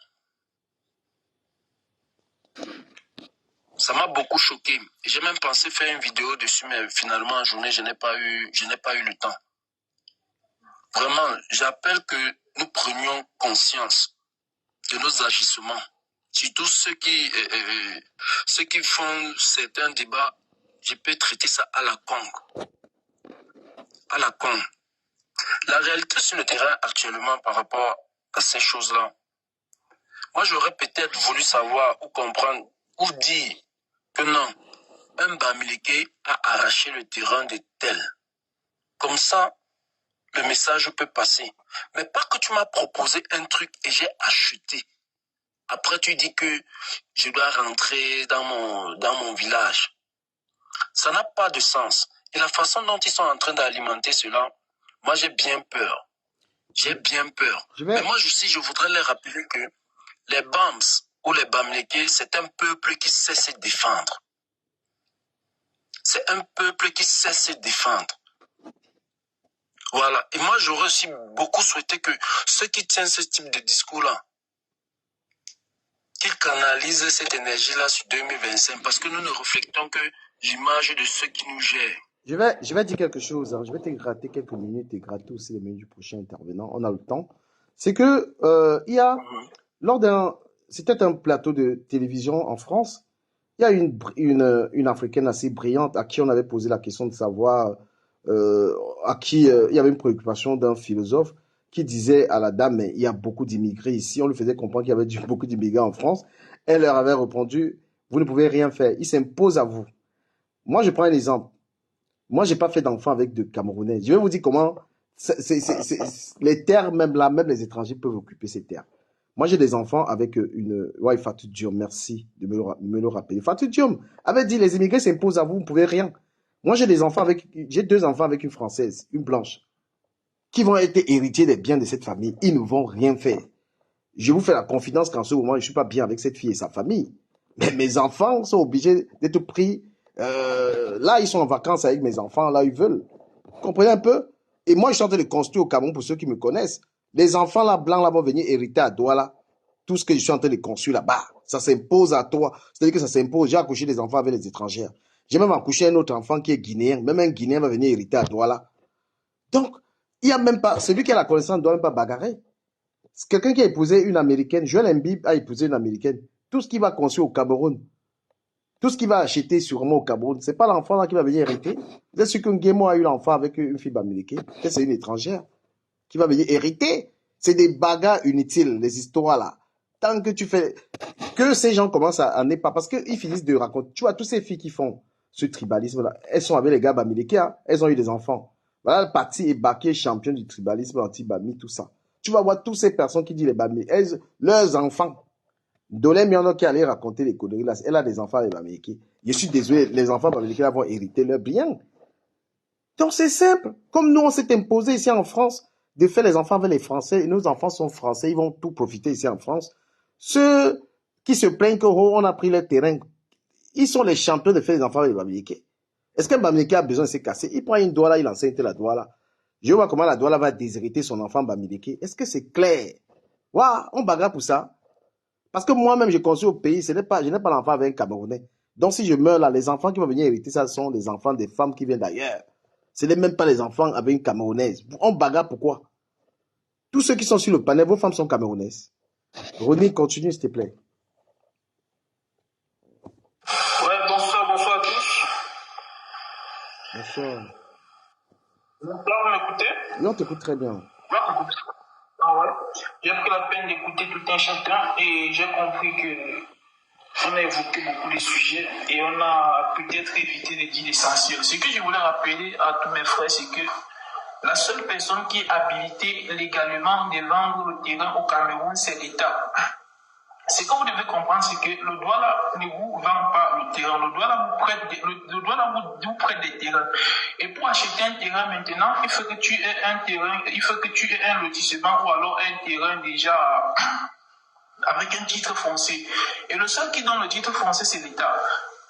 Ça m'a beaucoup choqué. J'ai même pensé faire une vidéo dessus, mais finalement en journée, je n'ai pas eu le temps. Vraiment, j'appelle que nous prenions conscience de nos agissements. Surtout ceux qui font certains débats, je peux traiter ça à la con. à la con. La réalité sur le terrain actuellement par rapport à ces choses-là, moi j'aurais peut-être voulu savoir ou comprendre ou dire que non, un Bamileke a arraché le terrain de tel. Comme ça, le message peut passer. Mais pas que tu m'as proposé un truc et j'ai acheté. Après, tu dis que je dois rentrer dans mon village. Ça n'a pas de sens. Et la façon dont ils sont en train d'alimenter cela, moi j'ai bien peur. J'ai bien peur. Mais moi aussi, je voudrais les rappeler que les Bams ou les Bamileke, c'est un peuple qui sait se défendre. C'est un peuple qui sait se défendre. Voilà. Et moi, j'aurais aussi beaucoup souhaité que ceux qui tiennent ce type de discours-là, qu'ils canalisent cette énergie-là sur 2025, parce que nous ne reflétons que l'image de ceux qui nous gèrent. Je vais dire quelque chose. Hein. Je vais te gratter quelques minutes et gratter aussi les minutes du prochain intervenant. On a le temps. C'est que il y a c'était un plateau de télévision en France. Il y a une Africaine assez brillante à qui on avait posé la question de savoir, à qui il y avait une préoccupation d'un philosophe qui disait à la dame, mais il y a beaucoup d'immigrés ici. On lui faisait comprendre qu'il y avait beaucoup d'immigrés en France. Elle leur avait répondu, vous ne pouvez rien faire. Il s'impose à vous. Moi, je prends un exemple. Moi, j'ai pas fait d'enfant avec de Camerounais. Je vais vous dire comment les terres, même là, même les étrangers peuvent occuper ces terres. Moi, j'ai des enfants avec Fatou Diom, merci de me le rappeler. Fatou Diom avait dit, les immigrés s'imposent à vous, vous ne pouvez rien. Moi, j'ai 2 enfants avec une Française, une blanche, qui vont être héritiers des biens de cette famille. Ils ne vont rien faire. Je vous fais la confidence qu'en ce moment, je ne suis pas bien avec cette fille et sa famille. Mais mes enfants sont obligés d'être pris. Là, ils sont en vacances avec mes enfants, là, ils veulent. Vous comprenez un peu? Et moi, je suis en train de construire au Cameroun, pour ceux qui me connaissent. Les enfants là, blancs là, vont venir hériter à Douala. Tout ce que je suis en train de construire là-bas, ça s'impose à toi. C'est-à-dire que ça s'impose. J'ai accouché des enfants avec les étrangères. J'ai même accouché un autre enfant qui est guinéen. Même un Guinéen va venir hériter à Douala. Donc, il n'y a même pas, celui qui a la connaissance ne doit même pas bagarrer. Quelqu'un qui a épousé une Américaine, Joël Mbib a épousé une Américaine. Tout ce qu'il va construire au Cameroun, tout ce qu'il va acheter sûrement au Cameroun, c'est pas l'enfant là qui va venir hériter. Vous êtes sûr qu'un Guémo a eu l'enfant avec une fille américaine, c'est une étrangère qui va venir hériter. C'est des bagarres inutiles, les histoires là. Tant que tu fais, que ces gens commencent à n'est pas, parce qu'ils finissent de raconter. Tu vois, toutes ces filles qui font ce tribalisme là, elles sont avec les gars bamileke, hein, elles ont eu des enfants. Voilà le parti Ebaké, champion du tribalisme anti-bami, tout ça. Tu vas voir toutes ces personnes qui disent les bami, leurs enfants. Dolé Miono qui allait raconter les conneries là, elle a des enfants les bamileke. Je suis désolé, les enfants bamileke là vont hériter leurs biens. Donc c'est simple. Comme nous on s'est imposé ici en France de faire les enfants avec les Français, et nos enfants sont français, ils vont tout profiter ici en France. Ceux qui se plaignent qu'on a pris leur terrain, ils sont les champions de faire les enfants avec les bamileke. Est-ce qu'un bamileke a besoin de se casser? Il prend une douala, il enseigne la douala. Je vois comment la douala va déshériter son enfant bamileke. Est-ce que c'est clair? Waouh, on bagarre pour ça. Parce que moi-même, je construis au pays, je n'ai pas l'enfant avec un Camerounais. Donc si je meurs là, les enfants qui vont venir hériter ça sont des enfants des femmes qui viennent d'ailleurs. Ce n'est même pas les enfants avec une Camerounaise. On bagarre pourquoi? Tous ceux qui sont sur le panel, vos femmes sont camerounaises. René, continue s'il te plaît. Ouais, bonsoir à tous. Bonsoir. Bonsoir, vous m'écoutez? Oui, on t'écoute très bien. Ah ouais. J'ai pris la peine d'écouter tout un chacun et j'ai compris que on a évoqué beaucoup de sujets et on a peut-être évité de dire l'essentiel. Ce que je voulais rappeler à tous mes frères, c'est que la seule personne qui est habilitée légalement de vendre le terrain au Cameroun, c'est l'État. Ce que vous devez comprendre, c'est que le Douala ne vous vend pas le terrain. Le Douala vous prête des terrains. Et pour acheter un terrain maintenant, il faut que tu aies un terrain, il faut que tu aies un lotissement ou alors un terrain déjà avec un titre foncier. Et le seul qui donne le titre foncier, c'est l'État.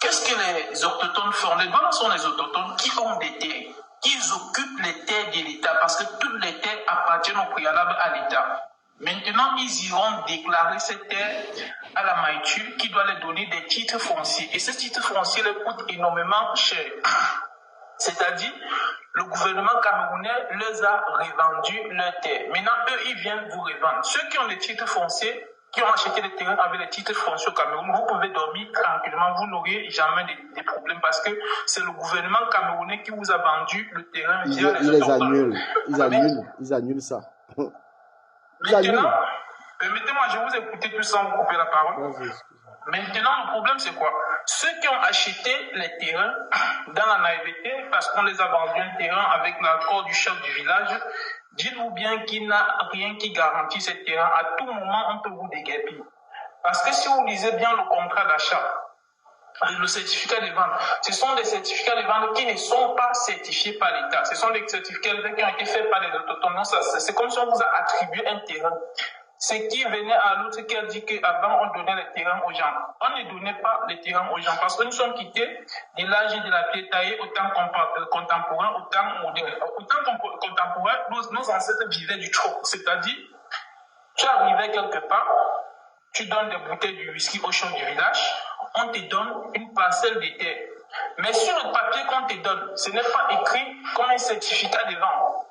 Qu'est-ce que les autochtones font? Les Douala sont les autochtones qui ont des terres. Ils occupent les terres de l'État parce que toutes les terres appartiennent au préalable à l'État. Maintenant, ils iront déclarer ces terres à la Maïtu qui doit leur donner des titres fonciers. Et ces titres fonciers leur coûtent énormément cher. C'est-à-dire, le gouvernement camerounais leur a revendu leurs terres. Maintenant, eux, ils viennent vous revendre. Ceux qui ont les titres fonciers qui ont acheté des terrains avec les titres fonciers au Cameroun, vous pouvez dormir tranquillement, vous n'aurez jamais des problèmes parce que c'est le gouvernement camerounais qui vous a vendu le terrain via les autochtones. Ils annulent ça. Maintenant, permettez-moi, je vous écouter tout sans vous couper la parole. Maintenant, le problème, c'est quoi? Ceux qui ont acheté les terrains dans la naïveté, parce qu'on les a vendus un terrain avec l'accord du chef du village, dites-vous bien qu'il n'a rien qui garantit ces terrains. À tout moment, on peut vous déguerpir. Parce que si vous lisez bien le contrat d'achat, le certificat de vente, ce sont des certificats de vente qui ne sont pas certifiés par l'État. Ce sont des certificats de vente qui ont été faits par les autochtones. C'est comme si on vous a attribué un terrain. Ce qui venait à l'autre qui a dit qu'avant on donnait les terrains aux gens. On ne donnait pas les terrains aux gens parce que nous sommes quittés de l'âge de la pierre taillée au temps contemporain, au temps moderne. Au temps contemporain, nos ancêtres vivaient du troc. C'est-à-dire, tu arrivais quelque part, tu donnes des bouteilles de whisky au chef du village, on te donne une parcelle de terre. Mais sur le papier qu'on te donne, ce n'est pas écrit comme un certificat de vente.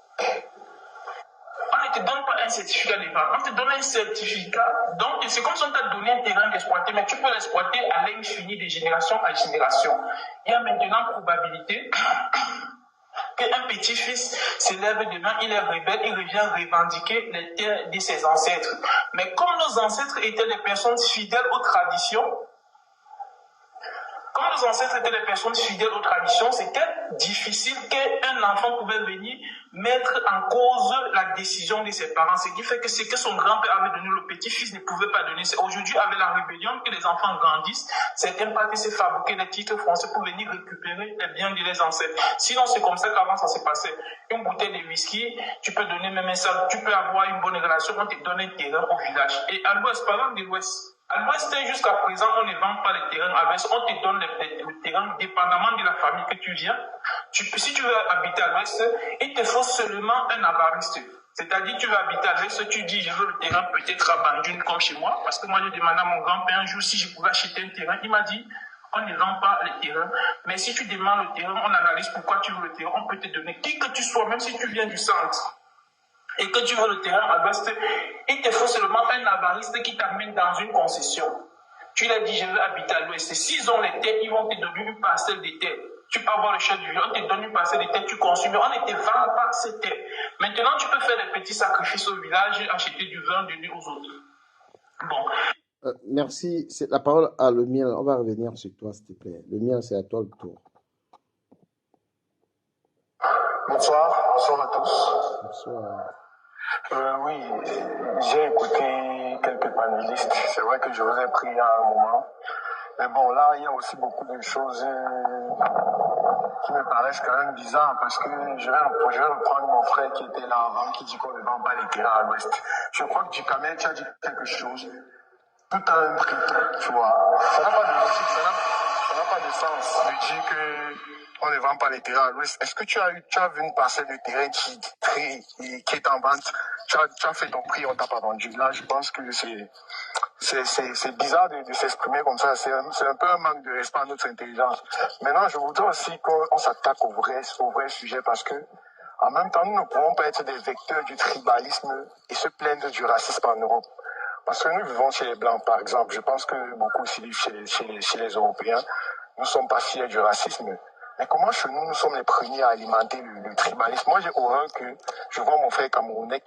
On ne te donne pas un certificat de vente, on te donne un certificat. Donc, c'est comme si on t'a donné un terrain d'exploiter, mais tu peux l'exploiter à l'infini de génération à génération. Il y a maintenant probabilité qu'un petit-fils se lève demain, il est rebelle, il revient revendiquer les terres de ses ancêtres. Mais comme nos ancêtres étaient des personnes fidèles aux traditions, c'était difficile qu'un enfant pouvait venir mettre en cause la décision de ses parents. Ce qui fait que ce que son grand-père avait donné, le petit-fils ne pouvait pas donner. C'est aujourd'hui, avec la rébellion, que les enfants grandissent. Certains partis se fabriquer des titres français pour venir récupérer les biens de leurs ancêtres. Sinon, c'est comme ça qu'avant ça se passait. Une bouteille de whisky, tu peux donner même un sac, tu peux avoir une bonne relation, on te donne un terrain au village. Et à l'ouest, par exemple, de l'ouest, à l'ouest, jusqu'à présent, on ne vend pas les terrains à l'ouest. On te donne le terrain dépendamment de la famille que tu viens. Si tu veux habiter à l'ouest, il te faut seulement un avariste. C'est-à-dire, tu veux habiter à l'ouest, tu dis, je veux le terrain peut-être à Bandune comme chez moi. Parce que moi, j'ai demandé à mon grand-père un jour si je pouvais acheter un terrain. Il m'a dit, on ne vend pas les terrains. Mais si tu demandes le terrain, on analyse pourquoi tu veux le terrain. On peut te donner qui que tu sois, même si tu viens du centre. Et que tu veux le terrain à l'ouest, il te faut seulement un avariste qui t'amène dans une concession. Tu leur dis, je veux habiter à l'ouest. S'ils ont les terres, ils vont te donner une parcelle de terre. Tu peux avoir le chef du village, on te donne une parcelle de terre, tu consommes. On ne te vend pas ces terres. Maintenant, tu peux faire des petits sacrifices au village, acheter du vin, donner aux autres. Bon. Merci. La parole à le mien. On va revenir sur toi, s'il te plaît. Le mien, c'est à toi le tour. Bonsoir à tous. Bonsoir. Oui, j'ai écouté quelques panélistes. C'est vrai que je vous ai pris à un moment. Mais bon, là, il y a aussi beaucoup de choses qui me paraissent quand même bizarres parce que je vais reprendre mon frère qui était là avant, qui dit qu'on ne vend pas les terrains à l'ouest. Je crois que Ducamel, tu as dit quelque chose. Tout a un prix, tu vois. Ça n'a pas de logique, ça n'a pas de sens de dire qu'on ne vend pas les terrains à l'ouest. Est-ce que tu as vu une parcelle de terrain qui est en vente? Tu as fait ton prix, on t'a pas vendu. Là, je pense que c'est bizarre de s'exprimer comme ça. C'est un peu un manque de respect à notre intelligence. Maintenant, je voudrais aussi qu'on s'attaque au vrai sujet parce que, en même temps, nous ne pouvons pas être des vecteurs du tribalisme et se plaindre du racisme en Europe. Parce que nous vivons chez les Blancs, par exemple. Je pense que beaucoup aussi vivent chez les Européens. Nous ne sommes pas fiers du racisme. Mais comment chez nous sommes les premiers à alimenter le tribalisme? Moi, j'ai horreur que je vois mon frère camerounais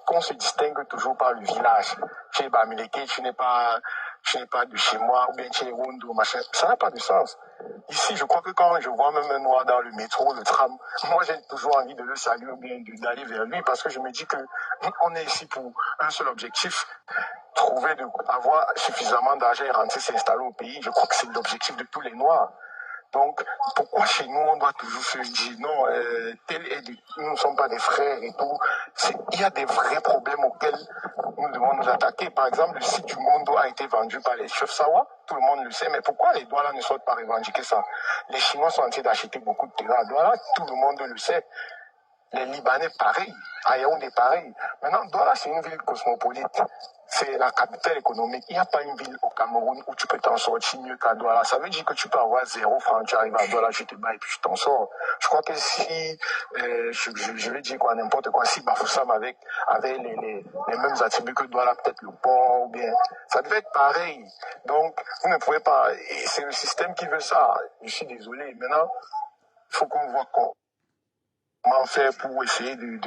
qu'on se distingue toujours par le village. Chez Bamileke, tu n'es pas de chez moi, ou bien chez Wondo, machin. Ça n'a pas de sens. Ici, je crois que quand je vois même un noir dans le métro, le tram, moi, j'ai toujours envie de le saluer ou bien d'aller vers lui parce que je me dis que on est ici pour un seul objectif. Avoir suffisamment d'argent et rentrer s'installer au pays. Je crois que c'est l'objectif de tous les Noirs. Donc, pourquoi chez nous, on doit toujours se dire non, nous ne sommes pas des frères et tout. Il y a des vrais problèmes auxquels nous devons nous attaquer. Par exemple, le site du Mondo a été vendu par les chefs Sawa. Tout le monde le sait, mais pourquoi les Douala ne sortent pas revendiquer ça? Les Chinois sont en train d'acheter beaucoup de terrain à Douala, tout le monde le sait. Les Libanais, pareil. À Yaoundé, pareil. Maintenant, Douala, c'est une ville cosmopolite. C'est la capitale économique. Il n'y a pas une ville au Cameroun où tu peux t'en sortir mieux qu'à Douala. Ça veut dire que tu peux avoir 0 francs, tu arrives à Douala, je te bats et puis tu t'en sors. Je crois que si, je vais dire quoi, n'importe quoi, si Bafoussam avait les mêmes attributs que Douala, peut-être le port, ou bien, ça devait être pareil. Donc, vous ne pouvez pas, et c'est le système qui veut ça. Je suis désolé. Maintenant, il faut qu'on voit comment faire pour essayer de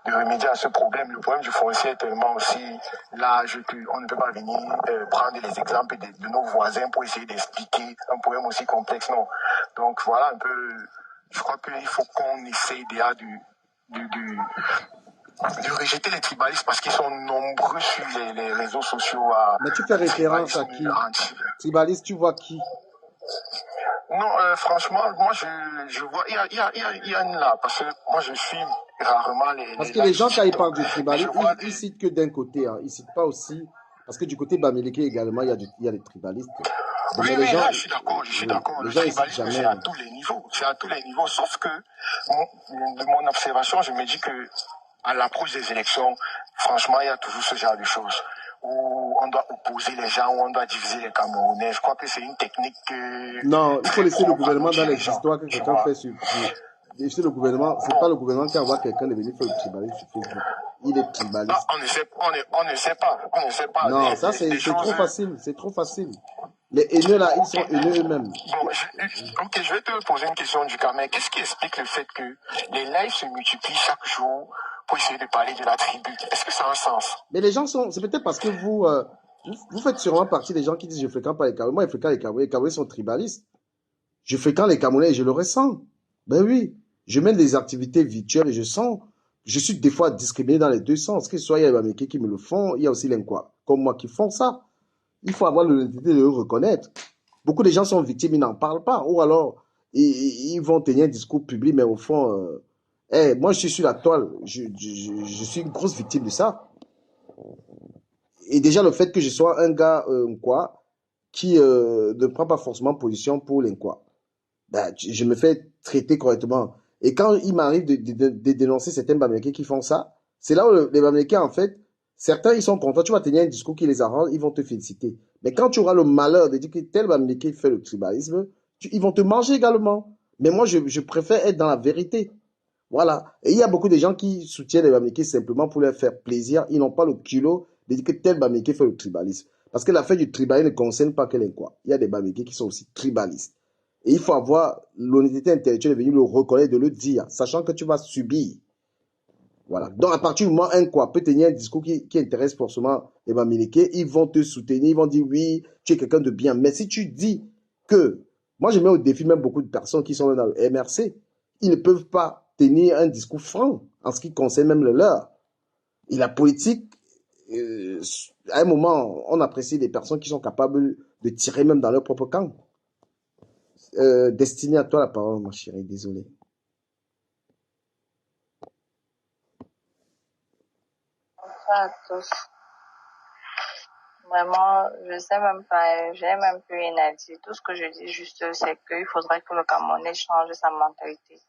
remédier à ce problème. Le problème du foncier est tellement aussi large qu'on ne peut pas venir prendre les exemples de nos voisins pour essayer d'expliquer un problème aussi complexe. Non. Donc voilà un peu, je crois qu'il faut qu'on essaye déjà de rejeter les tribalistes parce qu'ils sont nombreux sur les réseaux sociaux. Mais tu fais référence à qui? Tribaliste, tu vois qui? Non, franchement, moi je vois, il y a une là, parce que moi je suis rarement Parce que les gens, quand ils parlent du tribalisme, ils citent que d'un côté, hein, ils citent pas aussi, parce que du côté Bamileke également, il y a des tribalistes. Oui, oui, là, je suis d'accord, Le tribalisme, c'est à tous les niveaux, sauf que, de mon observation, je me dis que, à l'approche des élections, franchement, il y a toujours ce genre de choses. Où on doit opposer les gens, où on doit diviser les Camerounais. Je crois que c'est une technique non, il faut laisser le gouvernement dans les histoires que quelqu'un fait sur... Laisser le gouvernement, c'est pas le gouvernement qui envoie quelqu'un de venir faire le tribalisme sur Facebook. Il est tribaliste. Non, on ne sait pas. Non, ça c'est trop facile, c'est trop facile. Les haineux là, ils sont haineux eux-mêmes. Bon, ok, je vais te poser une question du cas, mais qu'est-ce qui explique le fait que les lives se multiplient chaque jour pour essayer de parler de la tribu? Est-ce que ça a un sens? Mais les gens c'est peut-être parce que vous faites sûrement partie des gens qui disent je fréquente pas les Camerounais. Moi, je fréquente les Camerounais. Les Camerounais sont tribalistes. Je fréquente les Camerounais et je le ressens. Ben oui, je mène des activités virtuelles et je sens, je suis des fois discriminé dans les deux sens. Que ce soit il y a les Bamileke qui me le font, il y a aussi les Nkwa, comme moi, qui font ça. Il faut avoir l'honnêteté de le reconnaître. Beaucoup de gens sont victimes, ils n'en parlent pas. Ou alors, ils vont tenir un discours public, mais au fond, moi je suis sur la toile. Je suis une grosse victime de ça. Et déjà, le fait que je sois un gars qui ne prend pas forcément position pour l'Inkwa, ben, je me fais traiter correctement. Et quand il m'arrive de dénoncer certains Bamileke qui font ça, c'est là où les Bamileke, en fait, certains, ils sont contents. Tu vas tenir un discours qui les arrange, ils vont te féliciter. Mais quand tu auras le malheur de dire que tel Bamileke fait le tribalisme, ils vont te manger également. Mais moi, je préfère être dans la vérité. Voilà. Et il y a beaucoup de gens qui soutiennent les Bamileke simplement pour leur faire plaisir. Ils n'ont pas le culot de dire que tel Bamileke fait le tribalisme. Parce que l'affaire du tribalisme ne concerne pas que les quoi. Il y a des Bamileke qui sont aussi tribalistes. Et il faut avoir l'honnêteté intellectuelle de venir le reconnaître, de le dire, sachant que tu vas subir. Voilà. Donc, à partir du moment où un quoi peut tenir un discours qui intéresse forcément les Bamileke, ils vont te soutenir, ils vont dire oui, tu es quelqu'un de bien. Mais si tu dis que, moi je mets au défi même beaucoup de personnes qui sont dans le MRC, ils ne peuvent pas tenir un discours franc en ce qui concerne même le leur. Et la politique, à un moment, on apprécie des personnes qui sont capables de tirer même dans leur propre camp. Destiné à toi la parole, ma chérie, désolé. Bonsoir à tous. Vraiment, je sais même pas, j'ai même plus rien à dire. Tout ce que je dis juste, c'est qu'il faudrait que le Camerounais change sa mentalité.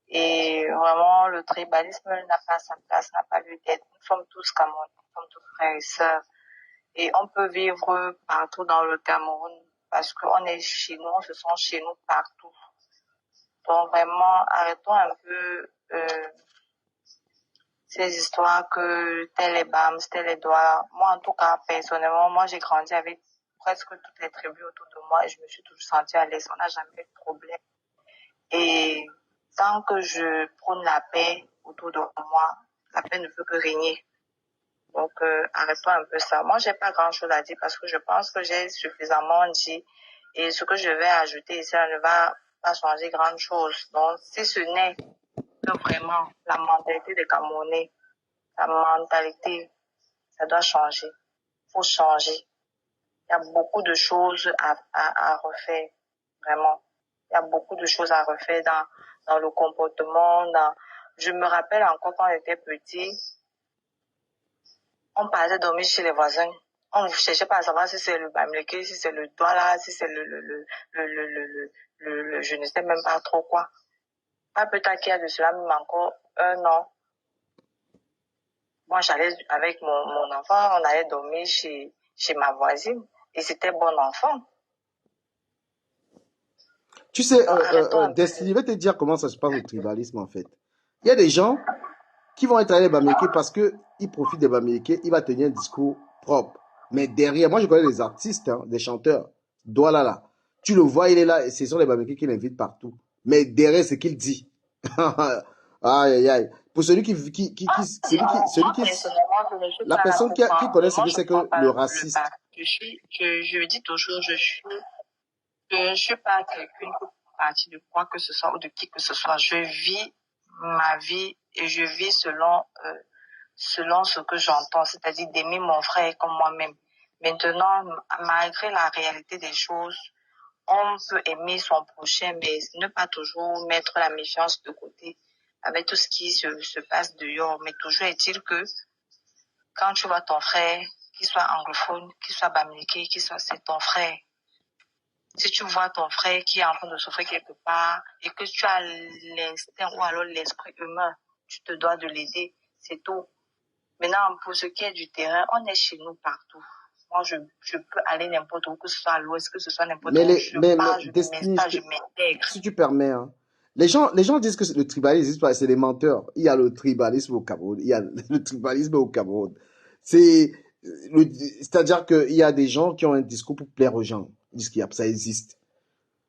Et vraiment, le tribalisme n'a pas sa place, n'a pas lieu d'être. Nous sommes tous Camerounais, nous sommes tous frères et sœurs. Et on peut vivre partout dans le Cameroun parce qu'on est chez nous, on se sent chez nous partout. Donc vraiment, arrêtons un peu ces histoires que tel est BAMS, tel est Douala. Moi, en tout cas, personnellement, moi, j'ai grandi avec presque toutes les tribus autour de moi et je me suis toujours sentie à l'aise. On n'a jamais eu de problème. Et tant que je prône la paix autour de moi, la paix ne peut que régner. Donc, arrêtons un peu ça. Moi, j'ai pas grand-chose à dire parce que je pense que j'ai suffisamment dit et ce que je vais ajouter ici, ça ne va pas changer grand-chose. Donc, si ce n'est que vraiment la mentalité des Camerounais, la mentalité, ça doit changer. Faut changer. Il y a beaucoup de choses à refaire, vraiment. Il y a beaucoup de choses à refaire dans le comportement. Je me rappelle encore quand on était petit, on partait dormir chez les voisins. On ne cherchait pas à savoir si c'est le Bamileke, si c'est le Douala, si c'est je ne sais même pas trop quoi. Pas plus tard qu'il y a de cela, même encore Non. Moi, j'allais avec mon enfant, on allait dormir chez ma voisine. Et c'était bon enfant. Tu sais, Destiny, je vais te dire comment ça se passe au tribalisme, en fait. Il y a des gens qui vont être allés Bamileke parce qu'ils profitent de Bamileke, il va tenir un discours propre. Mais derrière, moi je connais des artistes, hein, des chanteurs, Douala là. Tu le vois, il est là, et ce sont les Bamileke qui l'invitent partout. Mais derrière, ce qu'il dit. Aïe, aïe, aïe. Pour celui la personne qui connaît ce que c'est que le racisme. Je dis toujours, je ne suis pas quelqu'une partie de quoi que ce soit ou de qui que ce soit. Je vis ma vie et je vis selon ce que j'entends, c'est-à-dire d'aimer mon frère comme moi-même. Maintenant, malgré la réalité des choses, on peut aimer son prochain, mais ne pas toujours mettre la méfiance de côté avec tout ce qui se passe dehors. Mais toujours est-il que quand tu vois ton frère, qu'il soit anglophone, qu'il soit bamileke, c'est ton frère. Si tu vois ton frère qui est en train de souffrir quelque part et que tu as l'instinct ou alors l'esprit humain, tu te dois de l'aider, c'est tout. Maintenant, pour ce qui est du terrain, on est chez nous partout. Moi, je peux aller n'importe où, que ce soit à l'ouest, que ce soit n'importe où. Je m'intègre. Si tu permets, hein. Les gens disent que le tribalisme, c'est des menteurs. Il y a le tribalisme au Cameroun. Il y a le tribalisme au Cameroun. C'est-à-dire qu'il y a des gens qui ont un discours pour plaire aux gens. Ils disent que ça existe.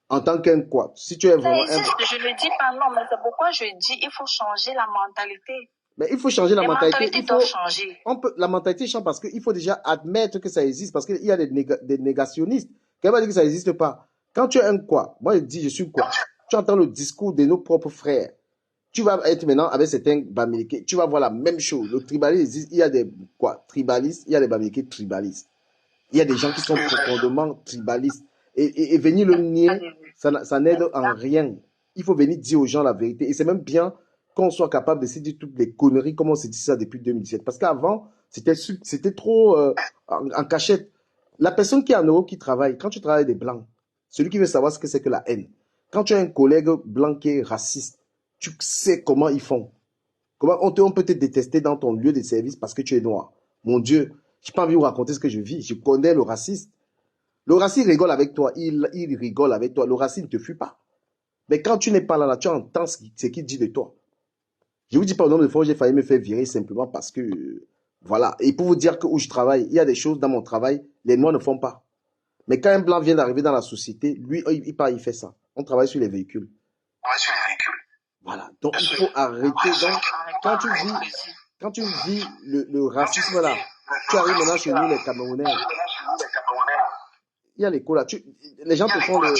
En tant qu'un quoi? Si tu es vraiment ça existe, je le dis pas non, mais c'est pourquoi je dis il faut changer la mentalité. Mais il faut changer la mentalité. Il faut changer. La mentalité change parce qu'il faut déjà admettre que ça existe. Parce qu'il y a des négationnistes. Quelqu'un va dire que ça n'existe pas. Quand tu es un quoi? Moi, je dis, je suis quoi? Tu entends le discours de nos propres frères. Tu vas être maintenant avec certains Bamileke. Tu vas voir la même chose. Le tribalisme existe. Il y a des quoi? Tribalistes. Il y a des Bamileke tribalistes. Il y a des gens qui sont profondément tribalistes. Et venir le nier, ça n'aide en rien. Il faut venir dire aux gens la vérité. Et c'est même bien qu'on soit capable de se dire toutes les conneries comme on s'est dit ça depuis 2017. Parce qu'avant, c'était trop en cachette. La personne qui est en Europe qui travaille, quand tu travailles avec des blancs, celui qui veut savoir ce que c'est que la haine, quand tu as un collègue blanc qui est raciste, tu sais comment ils font. Comment on peut te détester dans ton lieu de service parce que tu es noir. Mon Dieu, je n'ai pas envie de vous raconter ce que je vis. Je connais le raciste. Le raciste rigole avec toi. Il rigole avec toi. Le raciste ne te fuit pas. Mais quand tu n'es pas là, tu entends ce qu'il dit de toi. Je vous dis pas au nombre de fois où j'ai failli me faire virer simplement parce que, voilà. Et pour vous dire que où je travaille, il y a des choses dans mon travail, les noirs ne font pas. Mais quand un blanc vient d'arriver dans la société, lui, il fait ça. On travaille sur les véhicules. Voilà. Donc, il faut arrêter. Donc, quand tu vis le racisme là, tu arrives maintenant chez nous, les Camerounais. Il y a l'écho là. Les gens te font le...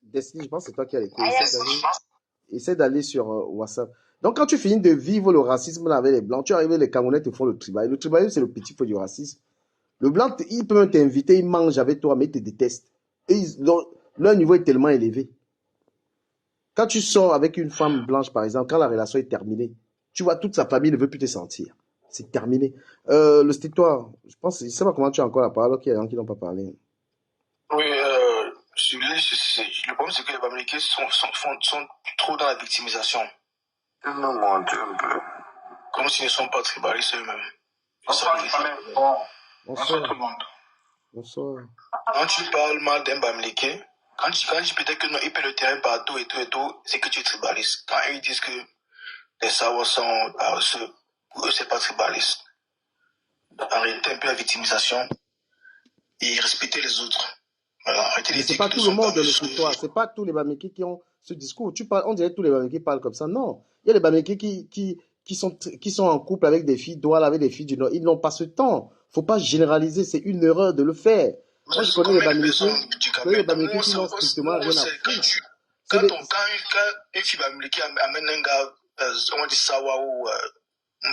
Destiny, je pense que c'est toi qui as l'écho. Essaie d'aller sur WhatsApp. Donc, quand tu finis de vivre le racisme là avec les blancs, tu arrives, les Camerounais te font le tribalisme. Le tribalisme, c'est le petit feu du racisme. Le blanc, il peut même t'inviter, il mange avec toi, mais il te déteste. Et leur niveau est tellement élevé. Quand tu sors avec une femme blanche, par exemple, quand la relation est terminée, tu vois, toute sa famille ne veut plus te sentir. C'est terminé. C'était toi. Je pense, je ne sais pas comment tu as encore la parole, qu'il y a des gens qui n'ont pas parlé. Oui, le problème, c'est que les Bamileke sont trop dans la victimisation. Ils me montrent un peu. Comme s'ils ne sont pas tribalistes eux-mêmes. Bonsoir tout le monde. Bonsoir. Quand tu parles mal d'un Bamileke, quand tu dis peut-être que non, il paie le terrain partout et tout, c'est que tu es tribaliste. Quand ils disent que les Sawas sont paresseux, pour eux, c'est pas tribaliste. En réalité, un peu la victimisation et respecter les autres. Voilà, mais c'est pas tout le monde le côtoie. C'est pas tous les Bamileke qui ont ce discours. On dirait que tous les Bamileke parlent comme ça. Non. Il y a les Bamileke qui sont en couple avec des filles Douala, avec des filles du Nord. Ils n'ont pas ce temps. Faut pas généraliser. C'est une erreur de le faire. Moi, je connais les Bamileke qui n'ont strictement rien à foutre. Quand une fille Bamileke amène un gars, on dit Sawa ou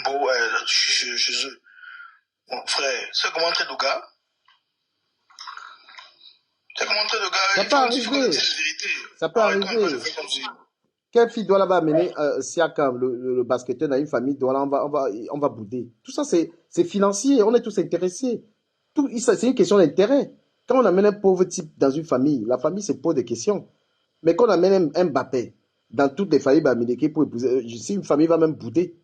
Mbo chez eux, mon frère, c'est comment traiter le gars? Ça peut arriver. Ça peut arriver. Quelle fille doit là-bas amener Siakam, le basketteur, dans une famille, on va bouder. Tout ça, c'est financier. On est tous intéressés. C'est une question d'intérêt. Quand on amène un pauvre type dans une famille, la famille se pose des questions. Mais quand on amène un Mbappé, dans toutes les familles bamileke pour épouser. Si une famille va même bouder,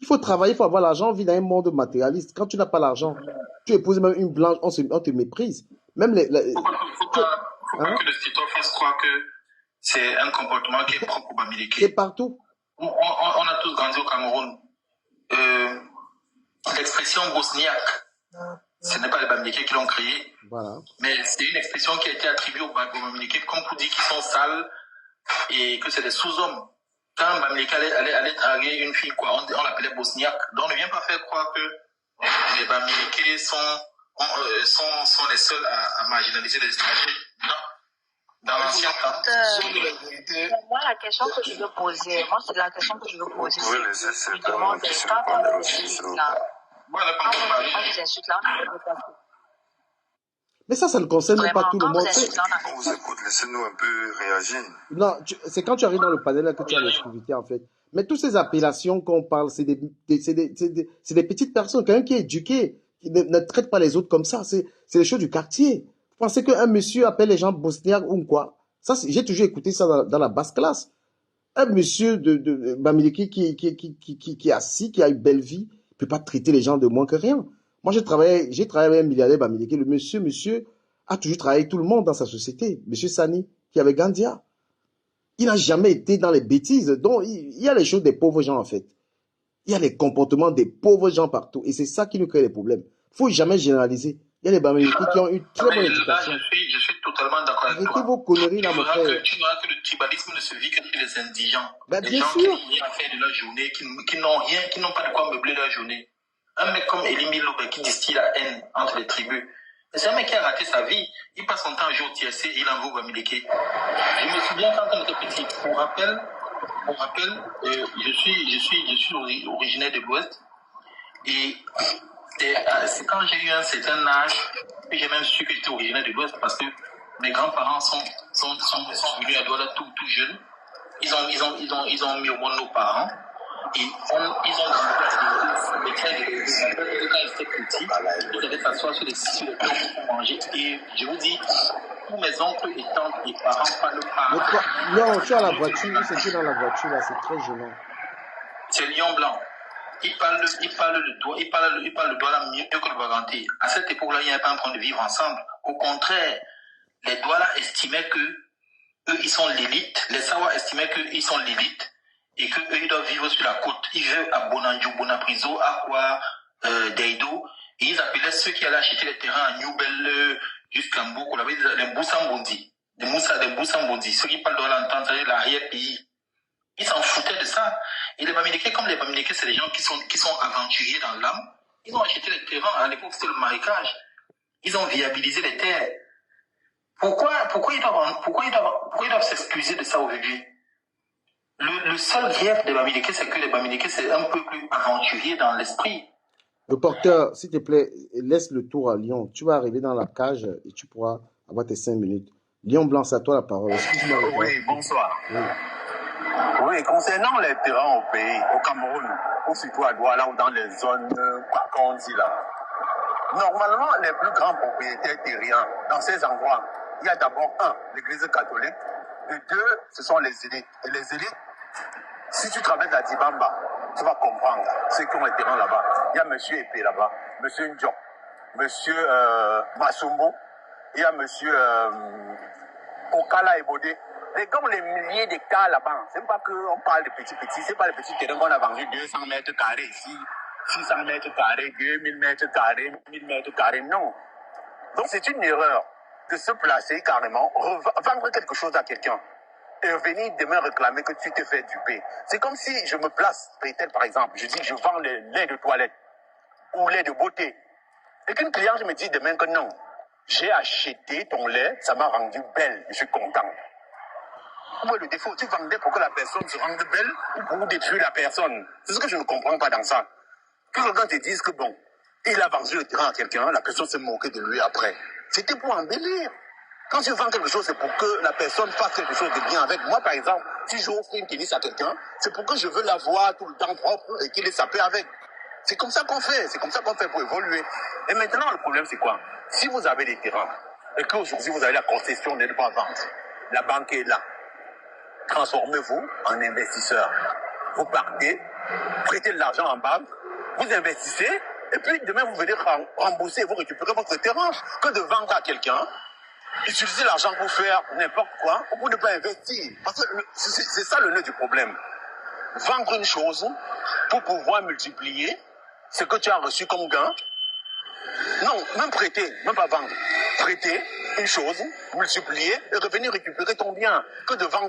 il faut travailler, il faut avoir l'argent. On vit dans un monde matérialiste. Quand tu n'as pas l'argent, tu épouses même une blanche, on te méprise. Même faut pas que le TikTok fasse croire que c'est un comportement qui est propre au bamileke. C'est partout. On a tous grandi au Cameroun. L'expression bosniaque, ce n'est pas les bamileke qui l'ont créée. Voilà. Mais c'est une expression qui a été attribuée aux bamileke comme pour dire qu'ils sont sales et que c'est des sous-hommes. Quand un bamileke allait draguer une fille, quoi, on l'appelait bosniaque. Donc ne viens pas faire croire que les bamileke sont les seuls à marginaliser les étrangers. Non. Dans l'ancien temps. Moi, la question que je veux poser, c'est la question que je veux poser. Oui, mais c'est quand on vous insulte là, mais ça ne concerne vraiment, pas tout le monde. On vous écoute, laissez-nous un peu réagir. Non, c'est quand tu arrives dans le panel là que tu as l'exclusivité en fait. Mais toutes ces appellations qu'on parle, c'est des petites personnes. Quelqu'un qui est éduqué, qui ne traite pas les autres comme ça. C'est les choses du quartier. Vous pensez qu'un monsieur appelle les gens bosniaques ou quoi? Ça, j'ai toujours écouté ça dans la basse classe. Un monsieur de bamileke qui est assis, qui a une belle vie, ne peut pas traiter les gens de moins que rien. Moi, j'ai travaillé avec un milliardaire bamileke. Le monsieur a toujours travaillé avec tout le monde dans sa société. Monsieur Sani, qui avait Gandia. Il n'a jamais été dans les bêtises. Donc, il y a les choses des pauvres gens, en fait. Il y a les comportements des pauvres gens partout. Et c'est ça qui nous crée les problèmes. Il ne faut jamais généraliser. Il y a les bamileke qui ont une très bonne éducation. Là, je suis totalement d'accord avec toi. Arrêtez vos conneries, là, mon frère. Tu verras que le tribalisme ne se vit que chez les indigents. Ben, les bien gens sûr. qui n'ont rien à faire de leur journée, qui n'ont rien, qui n'ont pas de quoi meubler leur journée. Un mec comme Elie Milo qui distille la haine entre les tribus. C'est un mec qui a raté sa vie. Il passe son temps à jouer au TSC et il en veut au bamileke. Je me souviens quand on était petit. Pour rappel, je suis originaire de l'Ouest. Et c'est quand j'ai eu un certain âge que j'ai même su que j'étais originaire de l'Ouest parce que mes grands-parents sont venus à Douala tout jeunes. Ils ont mis au monde nos parents. Et ils ont grandi quand ils étaient petits, ils devaient s'asseoir sur les tables pour manger. Et je vous dis, tous mes oncles et tantes et parents parlent pas. Non, tu as la voiture, c'est dans la voiture, là, c'est très gênant. C'est Lion Blanc. Il parle le Douala mieux que le Baganté. À cette époque-là, ils n'étaient pas en train de vivre ensemble. Au contraire, les Douala estimaient que eux, ils sont l'élite. Les Sawa estimaient qu'ils sont l'élite. Et qu'eux, ils doivent vivre sur la côte. Ils vivent à Bonanjo, Bonapriso, Aqua, Deido. Et ils appelaient ceux qui allaient acheter les terrains à Newbel, jusqu'à Mbou, qu'on appelait les Boussambondi. Les Boussambondi. Ceux qui parlent de l'entente, l'arrière-pays. Ils s'en foutaient de ça. Et les bamileke, comme les bamileke, c'est des gens qui sont aventuriers dans l'âme. Ils ont acheté les terrains. À l'époque, c'était le marécage. Ils ont viabilisé les terres. Pourquoi ils doivent s'excuser de ça aujourd'hui? Le seul grief des bamileke, c'est que les bamileke, c'est un peu plus aventurier dans l'esprit. Le porteur, s'il te plaît, laisse le tour à Lyon. Tu vas arriver dans la cage et tu pourras avoir tes 5 minutes. Lyon Blanc, c'est à toi la parole. Excuse-moi. Oui, bonsoir. Oui, concernant les terrains au pays, au Cameroun, ou surtout à Douala ou dans les zones qu'on dit là, normalement, les plus grands propriétaires terriens dans ces endroits, il y a d'abord l'église catholique, et 2, ce sont les élites. Et les élites, si tu traverses la Dibamba, tu vas comprendre ceux qui ont les terrains là-bas. Il y a M. Epé là-bas, M. Ndjok, M. Masumbo, il y a M. Okala Ebodé. Les gars ont les milliers d'hectares là-bas. C'est pas qu'on parle de petits, c'est pas les petits terrains qu'on a vendus 200 mètres carrés ici, 600 mètres carrés, 2000 mètres carrés, 1000 mètres carrés. Non. Donc c'est une erreur de se placer carrément, vendre quelque chose à quelqu'un et venir demain réclamer que tu te fais duper. C'est comme si je me place, peut-être par exemple, je dis que je vends le lait de toilette ou lait de beauté. Et qu'une cliente me dit demain que non, j'ai acheté ton lait, ça m'a rendu belle, je suis content. Où est le défaut? Tu vendais pour que la personne se rende belle ou pour détruire la personne? C'est ce que je ne comprends pas dans ça. Que quelqu'un te dise que bon, il a vendu le terrain à quelqu'un, la personne s'est moquée de lui après. C'était pour embellir. Quand tu vends quelque chose, c'est pour que la personne fasse quelque chose de bien avec. Moi, par exemple, si j'offre une tennis à quelqu'un, c'est pour que je veux la voir tout le temps propre et qu'il est sapé avec. C'est comme ça qu'on fait. C'est comme ça qu'on fait pour évoluer. Et maintenant, le problème, c'est quoi? Si vous avez des terrains et qu'aujourd'hui, vous avez la concession de ne pas vendre, la banque est là. transformez-vous en investisseur. Vous partez, prêtez de l'argent en banque, vous investissez, et puis demain vous venez rembourser et vous récupérez votre terrain. Que de vendre à quelqu'un, utiliser l'argent pour faire n'importe quoi, ou pour ne pas investir. Parce que c'est ça le nœud du problème. Vendre une chose pour pouvoir multiplier ce que tu as reçu comme gain. Non, même prêter, même pas vendre. Prêter une chose, multiplier et revenir récupérer ton bien. Que de vendre